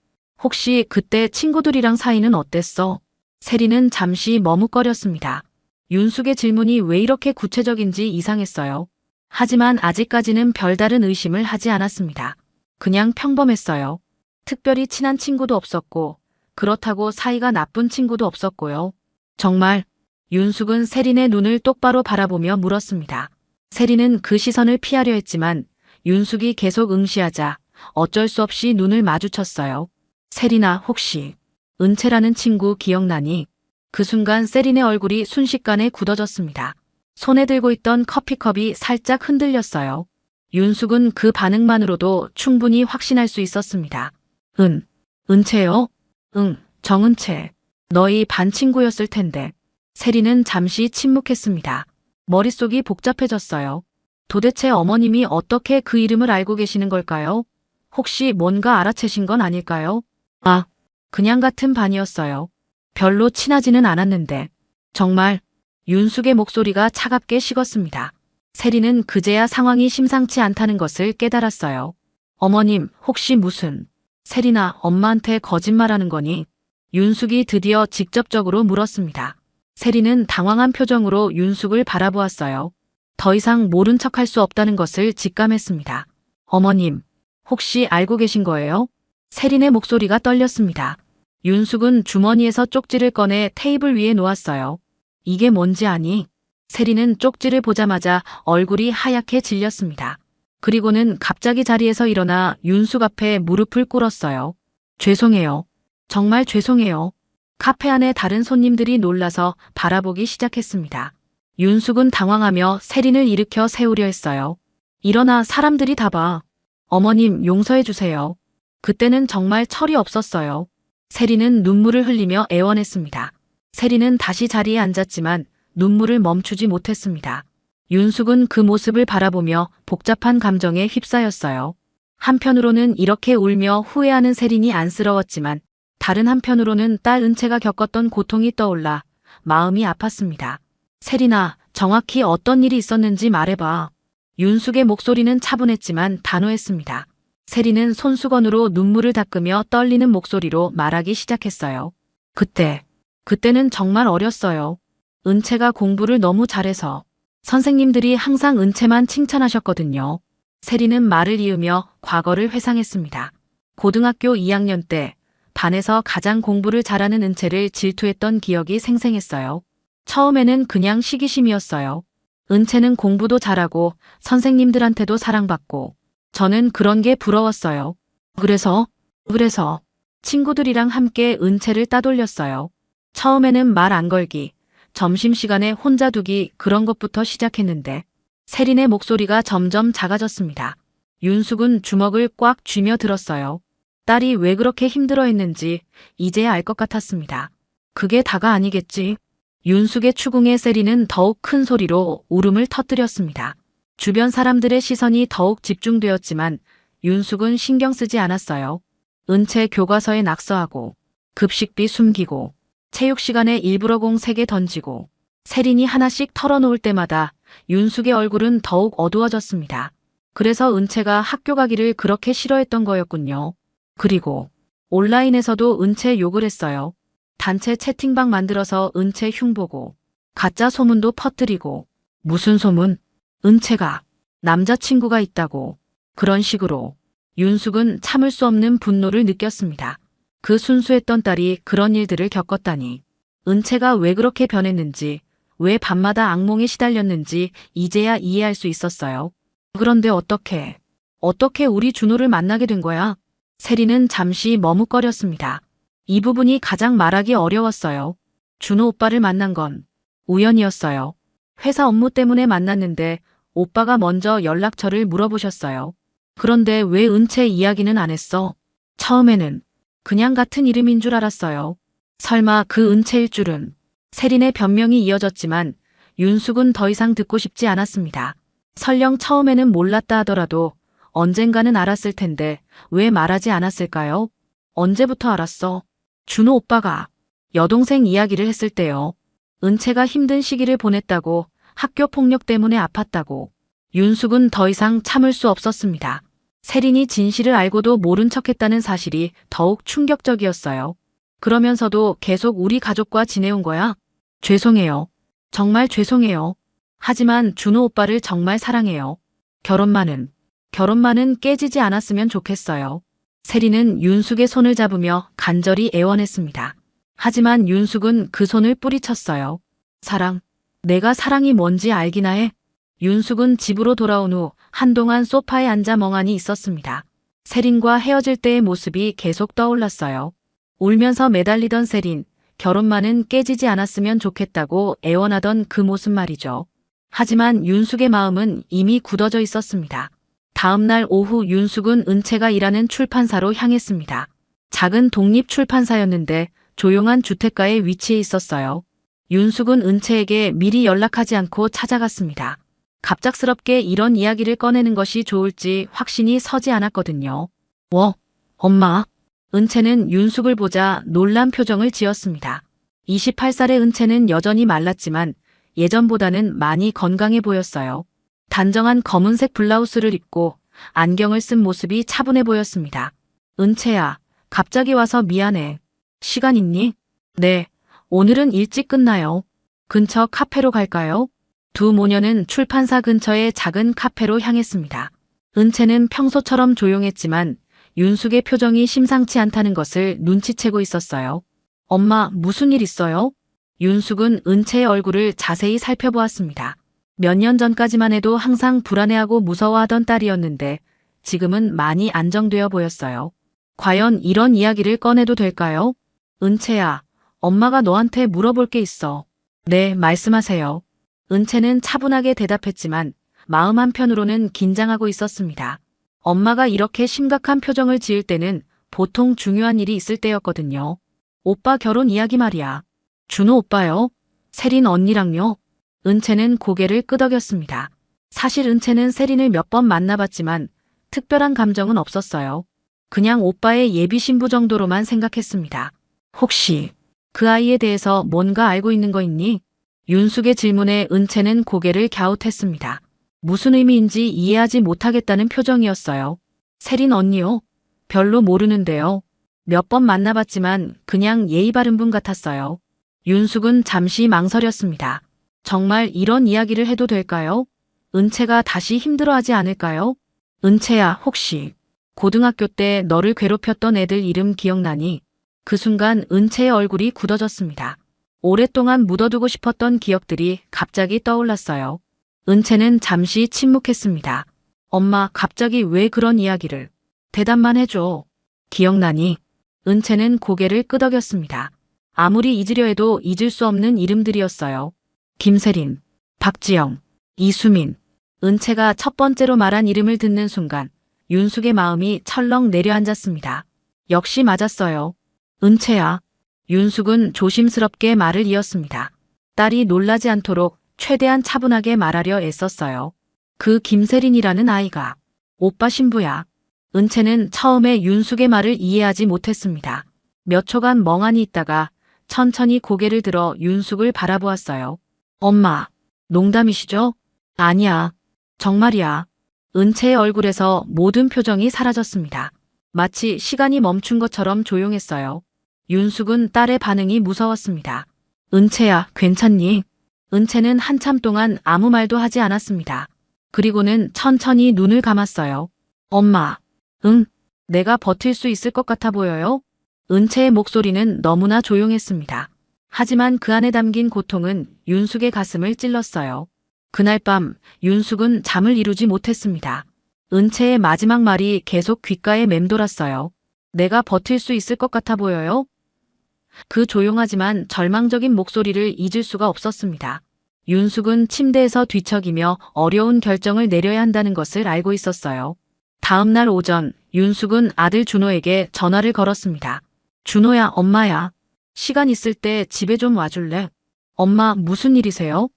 S1: 혹시 그때 친구들이랑 사이는 어땠어? 세린은 잠시 머뭇거렸습니다. 윤숙의 질문이 왜 이렇게 구체적인지 이상했어요. 하지만 아직까지는 별다른 의심을 하지 않았습니다. 그냥 평범했어요. 특별히 친한 친구도 없었고, 그렇다고 사이가 나쁜 친구도 없었고요. 정말? 윤숙은 세린의 눈을 똑바로 바라보며 물었습니다. 세린은 그 시선을 피하려 했지만 윤숙이 계속 응시하자 어쩔 수 없이 눈을 마주쳤어요. 세린아, 혹시 은채라는 친구 기억나니? 그 순간 세린의 얼굴이 순식간에 굳어졌습니다. 손에 들고 있던 커피컵이 살짝 흔들렸어요. 윤숙은 그 반응만으로도 충분히 확신할 수 있었습니다. 은채요? 응, 정은채. 너희 반 친구였을 텐데. 세린은 잠시 침묵했습니다. 머릿속이 복잡해졌어요. 도대체 어머님이 어떻게 그 이름을 알고 계시는 걸까요? 혹시 뭔가 알아채신 건 아닐까요? 아, 그냥 같은 반이었어요. 별로 친하지는 않았는데. 정말. 윤숙의 목소리가 차갑게 식었습니다. 세린은 그제야 상황이 심상치 않다는 것을 깨달았어요. 어머님, 혹시 무슨... 세린아, 엄마한테 거짓말하는 거니? 윤숙이 드디어 직접적으로 물었습니다. 세린은 당황한 표정으로 윤숙을 바라보았어요. 더 이상 모른 척할 수 없다는 것을 직감했습니다. 어머님, 혹시 알고 계신 거예요? 세린의 목소리가 떨렸습니다. 윤숙은 주머니에서 쪽지를 꺼내 테이블 위에 놓았어요. 이게 뭔지 아니? 세린은 쪽지를 보자마자 얼굴이 하얗게 질렸습니다. 그리고는 갑자기 자리에서 일어나 윤숙 앞에 무릎을 꿇었어요. 죄송해요. 정말 죄송해요. 카페 안에 다른 손님들이 놀라서 바라보기 시작했습니다. 윤숙은 당황하며 세린을 일으켜 세우려 했어요. 일어나, 사람들이 다 봐. 어머님, 용서해 주세요. 그때는 정말 철이 없었어요. 세린은 눈물을 흘리며 애원했습니다. 세린은 다시 자리에 앉았지만 눈물을 멈추지 못했습니다. 윤숙은 그 모습을 바라보며 복잡한 감정에 휩싸였어요. 한편으로는 이렇게 울며 후회하는 세린이 안쓰러웠지만 다른 한편으로는 딸 은채가 겪었던 고통이 떠올라 마음이 아팠습니다. 세린아, 정확히 어떤 일이 있었는지 말해봐. 윤숙의 목소리는 차분했지만 단호했습니다. 세린은 손수건으로 눈물을 닦으며 떨리는 목소리로 말하기 시작했어요. 그때는 정말 어렸어요. 은채가 공부를 너무 잘해서 선생님들이 항상 은채만 칭찬하셨거든요. 세린은 말을 이으며 과거를 회상했습니다. 고등학교 2학년 때 반에서 가장 공부를 잘하는 은채를 질투했던 기억이 생생했어요. 처음에는 그냥 시기심이었어요. 은채는 공부도 잘하고 선생님들한테도 사랑받고 저는 그런 게 부러웠어요. 그래서 친구들이랑 함께 은채를 따돌렸어요. 처음에는 말 안 걸기, 점심시간에 혼자 두기 그런 것부터 시작했는데 세린의 목소리가 점점 작아졌습니다. 윤숙은 주먹을 꽉 쥐며 들었어요. 딸이 왜 그렇게 힘들어했는지 이제야 알 것 같았습니다. 그게 다가 아니겠지. 윤숙의 추궁에 세린은 더욱 큰 소리로 울음을 터뜨렸습니다. 주변 사람들의 시선이 더욱 집중되었지만 윤숙은 신경 쓰지 않았어요. 은채 교과서에 낙서하고 급식비 숨기고 체육 시간에 일부러 공 3개 던지고 세린이 하나씩 털어놓을 때마다 윤숙의 얼굴은 더욱 어두워졌습니다. 그래서 은채가 학교 가기를 그렇게 싫어했던 거였군요. 그리고 온라인에서도 은채 욕을 했어요. 단체 채팅방 만들어서 은채 흉보고 가짜 소문도 퍼뜨리고 무슨 소문? 은채가 남자친구가 있다고 그런 식으로 윤숙은 참을 수 없는 분노를 느꼈습니다. 그 순수했던 딸이 그런 일들을 겪었다니. 은채가 왜 그렇게 변했는지, 왜 밤마다 악몽에 시달렸는지 이제야 이해할 수 있었어요. 그런데 어떻게 우리 준호를 만나게 된 거야? 세린은 잠시 머뭇거렸습니다. 이 부분이 가장 말하기 어려웠어요. 준호 오빠를 만난 건 우연이었어요. 회사 업무 때문에 만났는데 오빠가 먼저 연락처를 물어보셨어요. 그런데 왜 은채 이야기는 안 했어? 처음에는 그냥 같은 이름인 줄 알았어요. 설마 그 은채일 줄은. 세린의 변명이 이어졌지만 윤숙은 더 이상 듣고 싶지 않았습니다. 설령 처음에는 몰랐다 하더라도 언젠가는 알았을 텐데 왜 말하지 않았을까요? 언제부터 알았어? 준호 오빠가 여동생 이야기를 했을 때요. 은채가 힘든 시기를 보냈다고, 학교 폭력 때문에 아팠다고. 윤숙은 더 이상 참을 수 없었습니다. 세린이 진실을 알고도 모른 척했다는 사실이 더욱 충격적이었어요. 그러면서도 계속 우리 가족과 지내온 거야? 죄송해요. 정말 죄송해요. 하지만 준호 오빠를 정말 사랑해요. 결혼만은 깨지지 않았으면 좋겠어요. 세린은 윤숙의 손을 잡으며 간절히 애원했습니다. 하지만 윤숙은 그 손을 뿌리쳤어요. 내가 사랑이 뭔지 알기나 해. 윤숙은 집으로 돌아온 후 한동안 소파에 앉아 멍하니 있었습니다. 세린과 헤어질 때의 모습이 계속 떠올랐어요. 울면서 매달리던 세린, 결혼만은 깨지지 않았으면 좋겠다고 애원하던 그 모습 말이죠. 하지만 윤숙의 마음은 이미 굳어져 있었습니다. 다음 날 오후 윤숙은 은채가 일하는 출판사로 향했습니다. 작은 독립 출판사였는데 조용한 주택가에 위치해 있었어요. 윤숙은 은채에게 미리 연락하지 않고 찾아갔습니다. 갑작스럽게 이런 이야기를 꺼내는 것이 좋을지 확신이 서지 않았거든요. 엄마. 은채는 윤숙을 보자 놀란 표정을 지었습니다. 28살의 은채는 여전히 말랐지만 예전보다는 많이 건강해 보였어요. 단정한 검은색 블라우스를 입고 안경을 쓴 모습이 차분해 보였습니다. 은채야, 갑자기 와서 미안해. 시간 있니? 네, 오늘은 일찍 끝나요. 근처 카페로 갈까요? 두 모녀는 출판사 근처의 작은 카페로 향했습니다. 은채는 평소처럼 조용했지만 윤숙의 표정이 심상치 않다는 것을 눈치채고 있었어요. 엄마, 무슨 일 있어요? 윤숙은 은채의 얼굴을 자세히 살펴보았습니다. 몇 년 전까지만 해도 항상 불안해하고 무서워하던 딸이었는데 지금은 많이 안정되어 보였어요. 과연 이런 이야기를 꺼내도 될까요? 은채야, 엄마가 너한테 물어볼 게 있어. 네, 말씀하세요. 은채는 차분하게 대답했지만 마음 한편으로는 긴장하고 있었습니다. 엄마가 이렇게 심각한 표정을 지을 때는 보통 중요한 일이 있을 때였거든요. 오빠 결혼 이야기 말이야. 준호 오빠요? 세린 언니랑요? 은채는 고개를 끄덕였습니다. 사실 은채는 세린을 몇 번 만나봤지만 특별한 감정은 없었어요. 그냥 오빠의 예비 신부 정도로만 생각했습니다. 혹시 그 아이에 대해서 뭔가 알고 있는 거 있니? 윤숙의 질문에 은채는 고개를 갸웃했습니다. 무슨 의미인지 이해하지 못하겠다는 표정이었어요. 세린 언니요? 별로 모르는데요. 몇 번 만나봤지만 그냥 예의 바른 분 같았어요. 윤숙은 잠시 망설였습니다. 정말 이런 이야기를 해도 될까요? 은채가 다시 힘들어하지 않을까요? 은채야, 혹시 고등학교 때 너를 괴롭혔던 애들 이름 기억나니? 그 순간 은채의 얼굴이 굳어졌습니다. 오랫동안 묻어두고 싶었던 기억들이 갑자기 떠올랐어요. 은채는 잠시 침묵했습니다. 엄마, 갑자기 왜 그런 이야기를? 대답만 해줘. 기억나니? 은채는 고개를 끄덕였습니다. 아무리 잊으려 해도 잊을 수 없는 이름들이었어요. 김세린, 박지영, 이수민. 은채가 첫 번째로 말한 이름을 듣는 순간 윤숙의 마음이 철렁 내려앉았습니다. 역시 맞았어요. 은채야. 윤숙은 조심스럽게 말을 이었습니다. 딸이 놀라지 않도록 최대한 차분하게 말하려 애썼어요. 그 김세린이라는 아이가 오빠 신부야. 은채는 처음에 윤숙의 말을 이해하지 못했습니다. 몇 초간 멍하니 있다가 천천히 고개를 들어 윤숙을 바라보았어요. 엄마, 농담이시죠? 아니야. 정말이야. 은채의 얼굴에서 모든 표정이 사라졌습니다. 마치 시간이 멈춘 것처럼 조용했어요. 윤숙은 딸의 반응이 무서웠습니다. 은채야, 괜찮니? 은채는 한참 동안 아무 말도 하지 않았습니다. 그리고는 천천히 눈을 감았어요. 엄마, 응, 내가 버틸 수 있을 것 같아 보여요? 은채의 목소리는 너무나 조용했습니다. 하지만 그 안에 담긴 고통은 윤숙의 가슴을 찔렀어요. 그날 밤 윤숙은 잠을 이루지 못했습니다. 은채의 마지막 말이 계속 귓가에 맴돌았어요. 내가 버틸 수 있을 것 같아 보여요? 그 조용하지만 절망적인 목소리를 잊을 수가 없었습니다. 윤숙은 침대에서 뒤척이며 어려운 결정을 내려야 한다는 것을 알고 있었어요. 다음 날 오전 윤숙은 아들 준호에게 전화를 걸었습니다. 준호야, 엄마야. 시간 있을 때 집에 좀 와줄래? 엄마, 무슨 일이세요?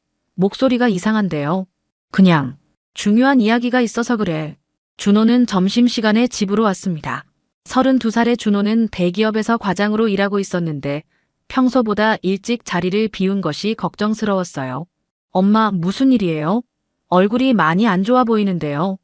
S1: 목소리가 이상한데요. 그냥 중요한 이야기가 있어서 그래. 준호는 점심시간에 집으로 왔습니다. 32살의 준호는 대기업에서 과장으로 일하고 있었는데 평소보다 일찍 자리를 비운 것이 걱정스러웠어요. 엄마, 무슨 일이에요? 얼굴이 많이 안 좋아 보이는데요.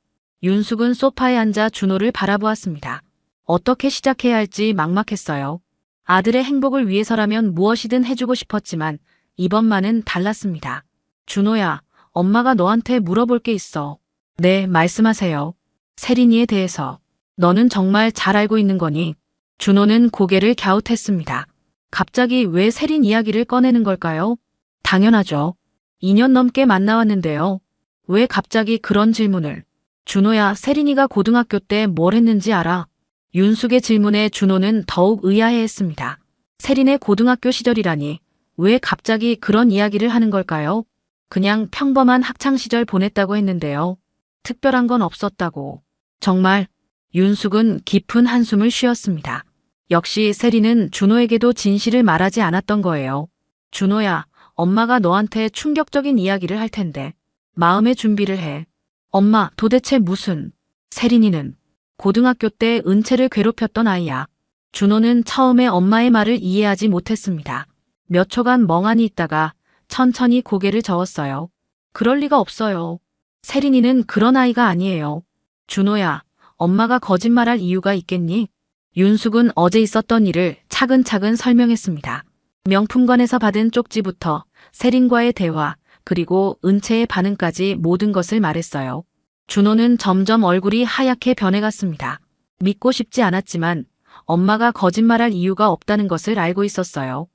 S1: 윤숙은 소파에 앉아 준호를 바라보았습니다. 어떻게 시작해야 할지 막막했어요. 아들의 행복을 위해서라면 무엇이든 해주고 싶었지만 이번만은 달랐습니다. 준호야, 엄마가 너한테 물어볼 게 있어. 네, 말씀하세요. 세린이에 대해서. 너는 정말 잘 알고 있는 거니? 준호는 고개를 갸웃했습니다. 갑자기 왜 세린 이야기를 꺼내는 걸까요? 당연하죠. 2년 넘게 만나왔는데요. 왜 갑자기 그런 질문을? 준호야, 세린이가 고등학교 때 뭘 했는지 알아? 윤숙의 질문에 준호는 더욱 의아해했습니다. 세린의 고등학교 시절이라니 왜 갑자기 그런 이야기를 하는 걸까요? 그냥 평범한 학창시절 보냈다고 했는데요. 특별한 건 없었다고. 정말? 윤숙은 깊은 한숨을 쉬었습니다. 역시 세린은 준호에게도 진실을 말하지 않았던 거예요. 준호야, 엄마가 너한테 충격적인 이야기를 할 텐데 마음의 준비를 해. 엄마, 도대체 무슨? 세린이는 고등학교 때 은채를 괴롭혔던 아이야. 준호는 처음에 엄마의 말을 이해하지 못했습니다. 몇 초간 멍하니 있다가 천천히 고개를 저었어요. 그럴 리가 없어요. 세린이는 그런 아이가 아니에요. 준호야, 엄마가 거짓말할 이유가 있겠니? 윤숙은 어제 있었던 일을 차근차근 설명했습니다. 명품관에서 받은 쪽지부터 세린과의 대화, 그리고 은채의 반응까지 모든 것을 말했어요. 준호는 점점 얼굴이 하얗게 변해갔습니다. 믿고 싶지 않았지만 엄마가 거짓말할 이유가 없다는 것을 알고 있었어요.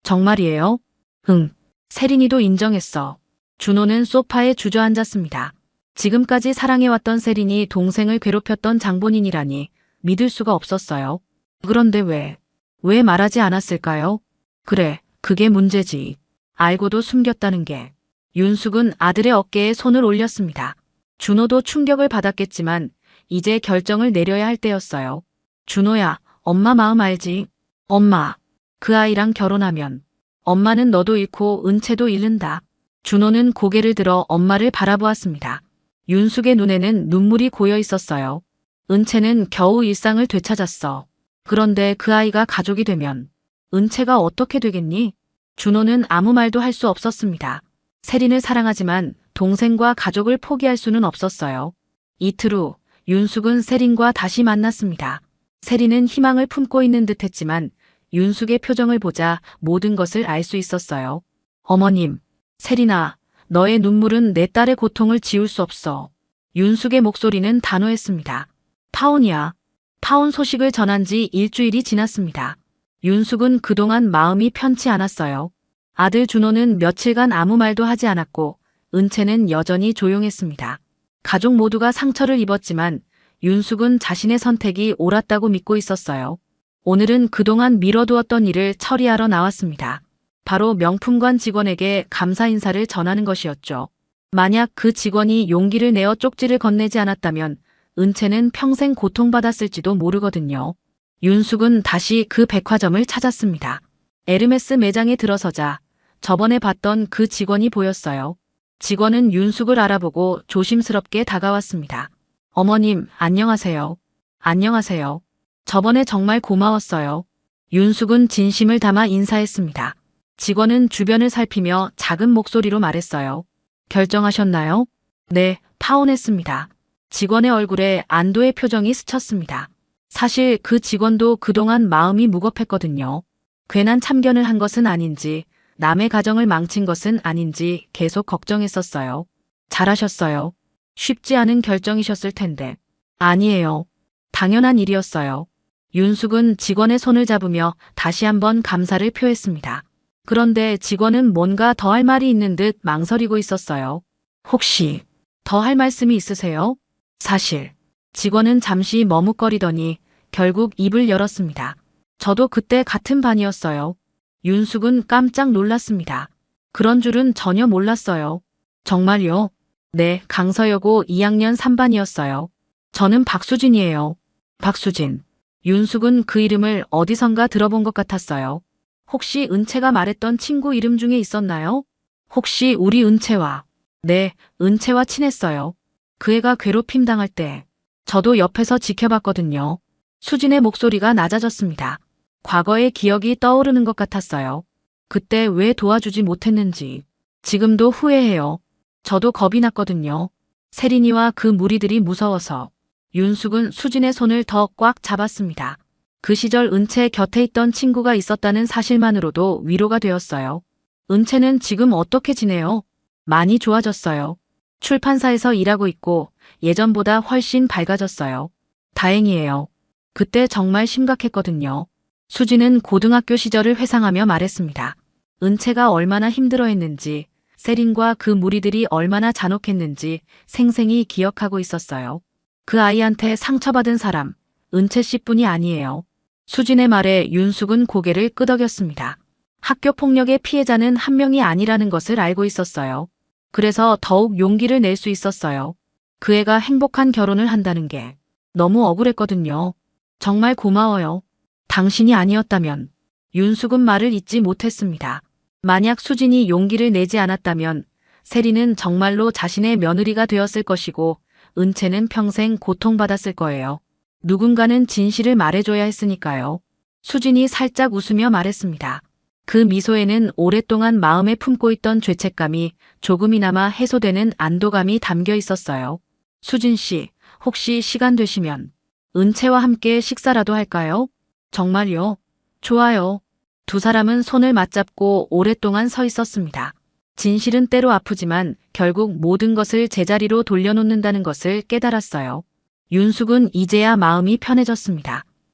S1: 정말이에요? 응. 세린이도 인정했어. 준호는 소파에 주저앉았습니다. 지금까지 사랑해왔던 세린이 동생을 괴롭혔던 장본인이라니 믿을 수가 없었어요. 그런데 왜 말하지 않았을까요? 그래, 그게 문제지. 알고도 숨겼다는 게. 윤숙은 아들의 어깨에 손을 올렸습니다. 준호도 충격을 받았겠지만 이제 결정을 내려야 할 때였어요. 준호야, 엄마 마음 알지? 엄마, 그 아이랑 결혼하면 엄마는 너도 잃고 은채도 잃는다. 준호는 고개를 들어 엄마를 바라보았습니다. 윤숙의 눈에는 눈물이 고여 있었어요. 은채는 겨우 일상을 되찾았어. 그런데 그 아이가 가족이 되면 은채가 어떻게 되겠니? 준호는 아무 말도 할 수 없었습니다. 세린을 사랑하지만 동생과 가족을 포기할 수는 없었어요. 이틀 후 윤숙은 세린과 다시 만났습니다. 세린은 희망을 품고 있는 듯 했지만 윤숙의 표정을 보자 모든 것을 알 수 있었어요. 어머님, 세린아, 너의 눈물은 내 딸의 고통을 지울 수 없어. 윤숙의 목소리는 단호했습니다. 파혼이야. 파혼 소식을 전한 지 일주일이 지났습니다. 윤숙은 그동안 마음이 편치 않았어요. 아들 준호는 며칠간 아무 말도 하지 않았고 은채는 여전히 조용했습니다. 가족 모두가 상처를 입었지만 윤숙은 자신의 선택이 옳았다고 믿고 있었어요. 오늘은 그동안 미뤄두었던 일을 처리하러 나왔습니다. 바로 명품관 직원에게 감사 인사를 전하는 것이었죠. 만약 그 직원이 용기를 내어 쪽지를 건네지 않았다면 은채는 평생 고통받았을지도 모르거든요. 윤숙은 다시 그 백화점을 찾았습니다. 에르메스 매장에 들어서자 저번에 봤던 그 직원이 보였어요. 직원은 윤숙을 알아보고 조심스럽게 다가왔습니다. 어머님, 안녕하세요. 안녕하세요. 저번에 정말 고마웠어요. 윤숙은 진심을 담아 인사했습니다. 직원은 주변을 살피며 작은 목소리로 말했어요. 결정하셨나요? 네, 파혼했습니다. 직원의 얼굴에 안도의 표정이 스쳤습니다. 사실 그 직원도 그동안 마음이 무겁했거든요. 괜한 참견을 한 것은 아닌지, 남의 가정을 망친 것은 아닌지 계속 걱정했었어요. 잘하셨어요. 쉽지 않은 결정이셨을 텐데. 아니에요. 당연한 일이었어요. 윤숙은 직원의 손을 잡으며 다시 한번 감사를 표했습니다. 그런데 직원은 뭔가 더 할 말이 있는 듯 망설이고 있었어요. 혹시 더 할 말씀이 있으세요? 사실. 직원은 잠시 머뭇거리더니 결국 입을 열었습니다. 저도 그때 같은 반이었어요. 윤숙은 깜짝 놀랐습니다. 그런 줄은 전혀 몰랐어요. 정말요? 네, 강서여고 2학년 3반이었어요. 저는 박수진이에요. 박수진. 윤숙은 그 이름을 어디선가 들어본 것 같았어요. 혹시 은채가 말했던 친구 이름 중에 있었나요? 혹시 우리 은채와, 네, 은채와 친했어요. 그 애가 괴롭힘 당할 때 저도 옆에서 지켜봤거든요. 수진의 목소리가 낮아졌습니다. 과거의 기억이 떠오르는 것 같았어요. 그때 왜 도와주지 못했는지 지금도 후회해요. 저도 겁이 났거든요. 세린이와 그 무리들이 무서워서. 윤숙은 수진의 손을 더 꽉 잡았습니다. 그 시절 은채 곁에 있던 친구가 있었다는 사실만으로도 위로가 되었어요. 은채는 지금 어떻게 지내요? 많이 좋아졌어요. 출판사에서 일하고 있고 예전보다 훨씬 밝아졌어요. 다행이에요. 그때 정말 심각했거든요. 수지는 고등학교 시절을 회상하며 말했습니다. 은채가 얼마나 힘들어했는지, 세린과 그 무리들이 얼마나 잔혹했는지 생생히 기억하고 있었어요. 그 아이한테 상처받은 사람, 은채 씨뿐이 아니에요. 수진의 말에 윤숙은 고개를 끄덕였습니다. 학교 폭력의 피해자는 한 명이 아니라는 것을 알고 있었어요. 그래서 더욱 용기를 낼 수 있었어요. 그 애가 행복한 결혼을 한다는 게 너무 억울했거든요. 정말 고마워요. 당신이 아니었다면. 윤숙은 말을 잇지 못했습니다. 만약 수진이 용기를 내지 않았다면 세리는 정말로 자신의 며느리가 되었을 것이고 은채는 평생 고통받았을 거예요. 누군가는 진실을 말해줘야 했으니까요. 수진이 살짝 웃으며 말했습니다. 그 미소에는 오랫동안 마음에 품고 있던 죄책감이 조금이나마 해소되는 안도감이 담겨 있었어요. 수진 씨, 혹시 시간 되시면 은채와 함께 식사라도 할까요? 정말요? 좋아요. 두 사람은 손을 맞잡고 오랫동안 서 있었습니다. 진실은 때로 아프지만 결국 모든 것을 제자리로 돌려놓는다는 것을 깨달았어요. 윤숙은 이제야 마음이 편해졌습니다.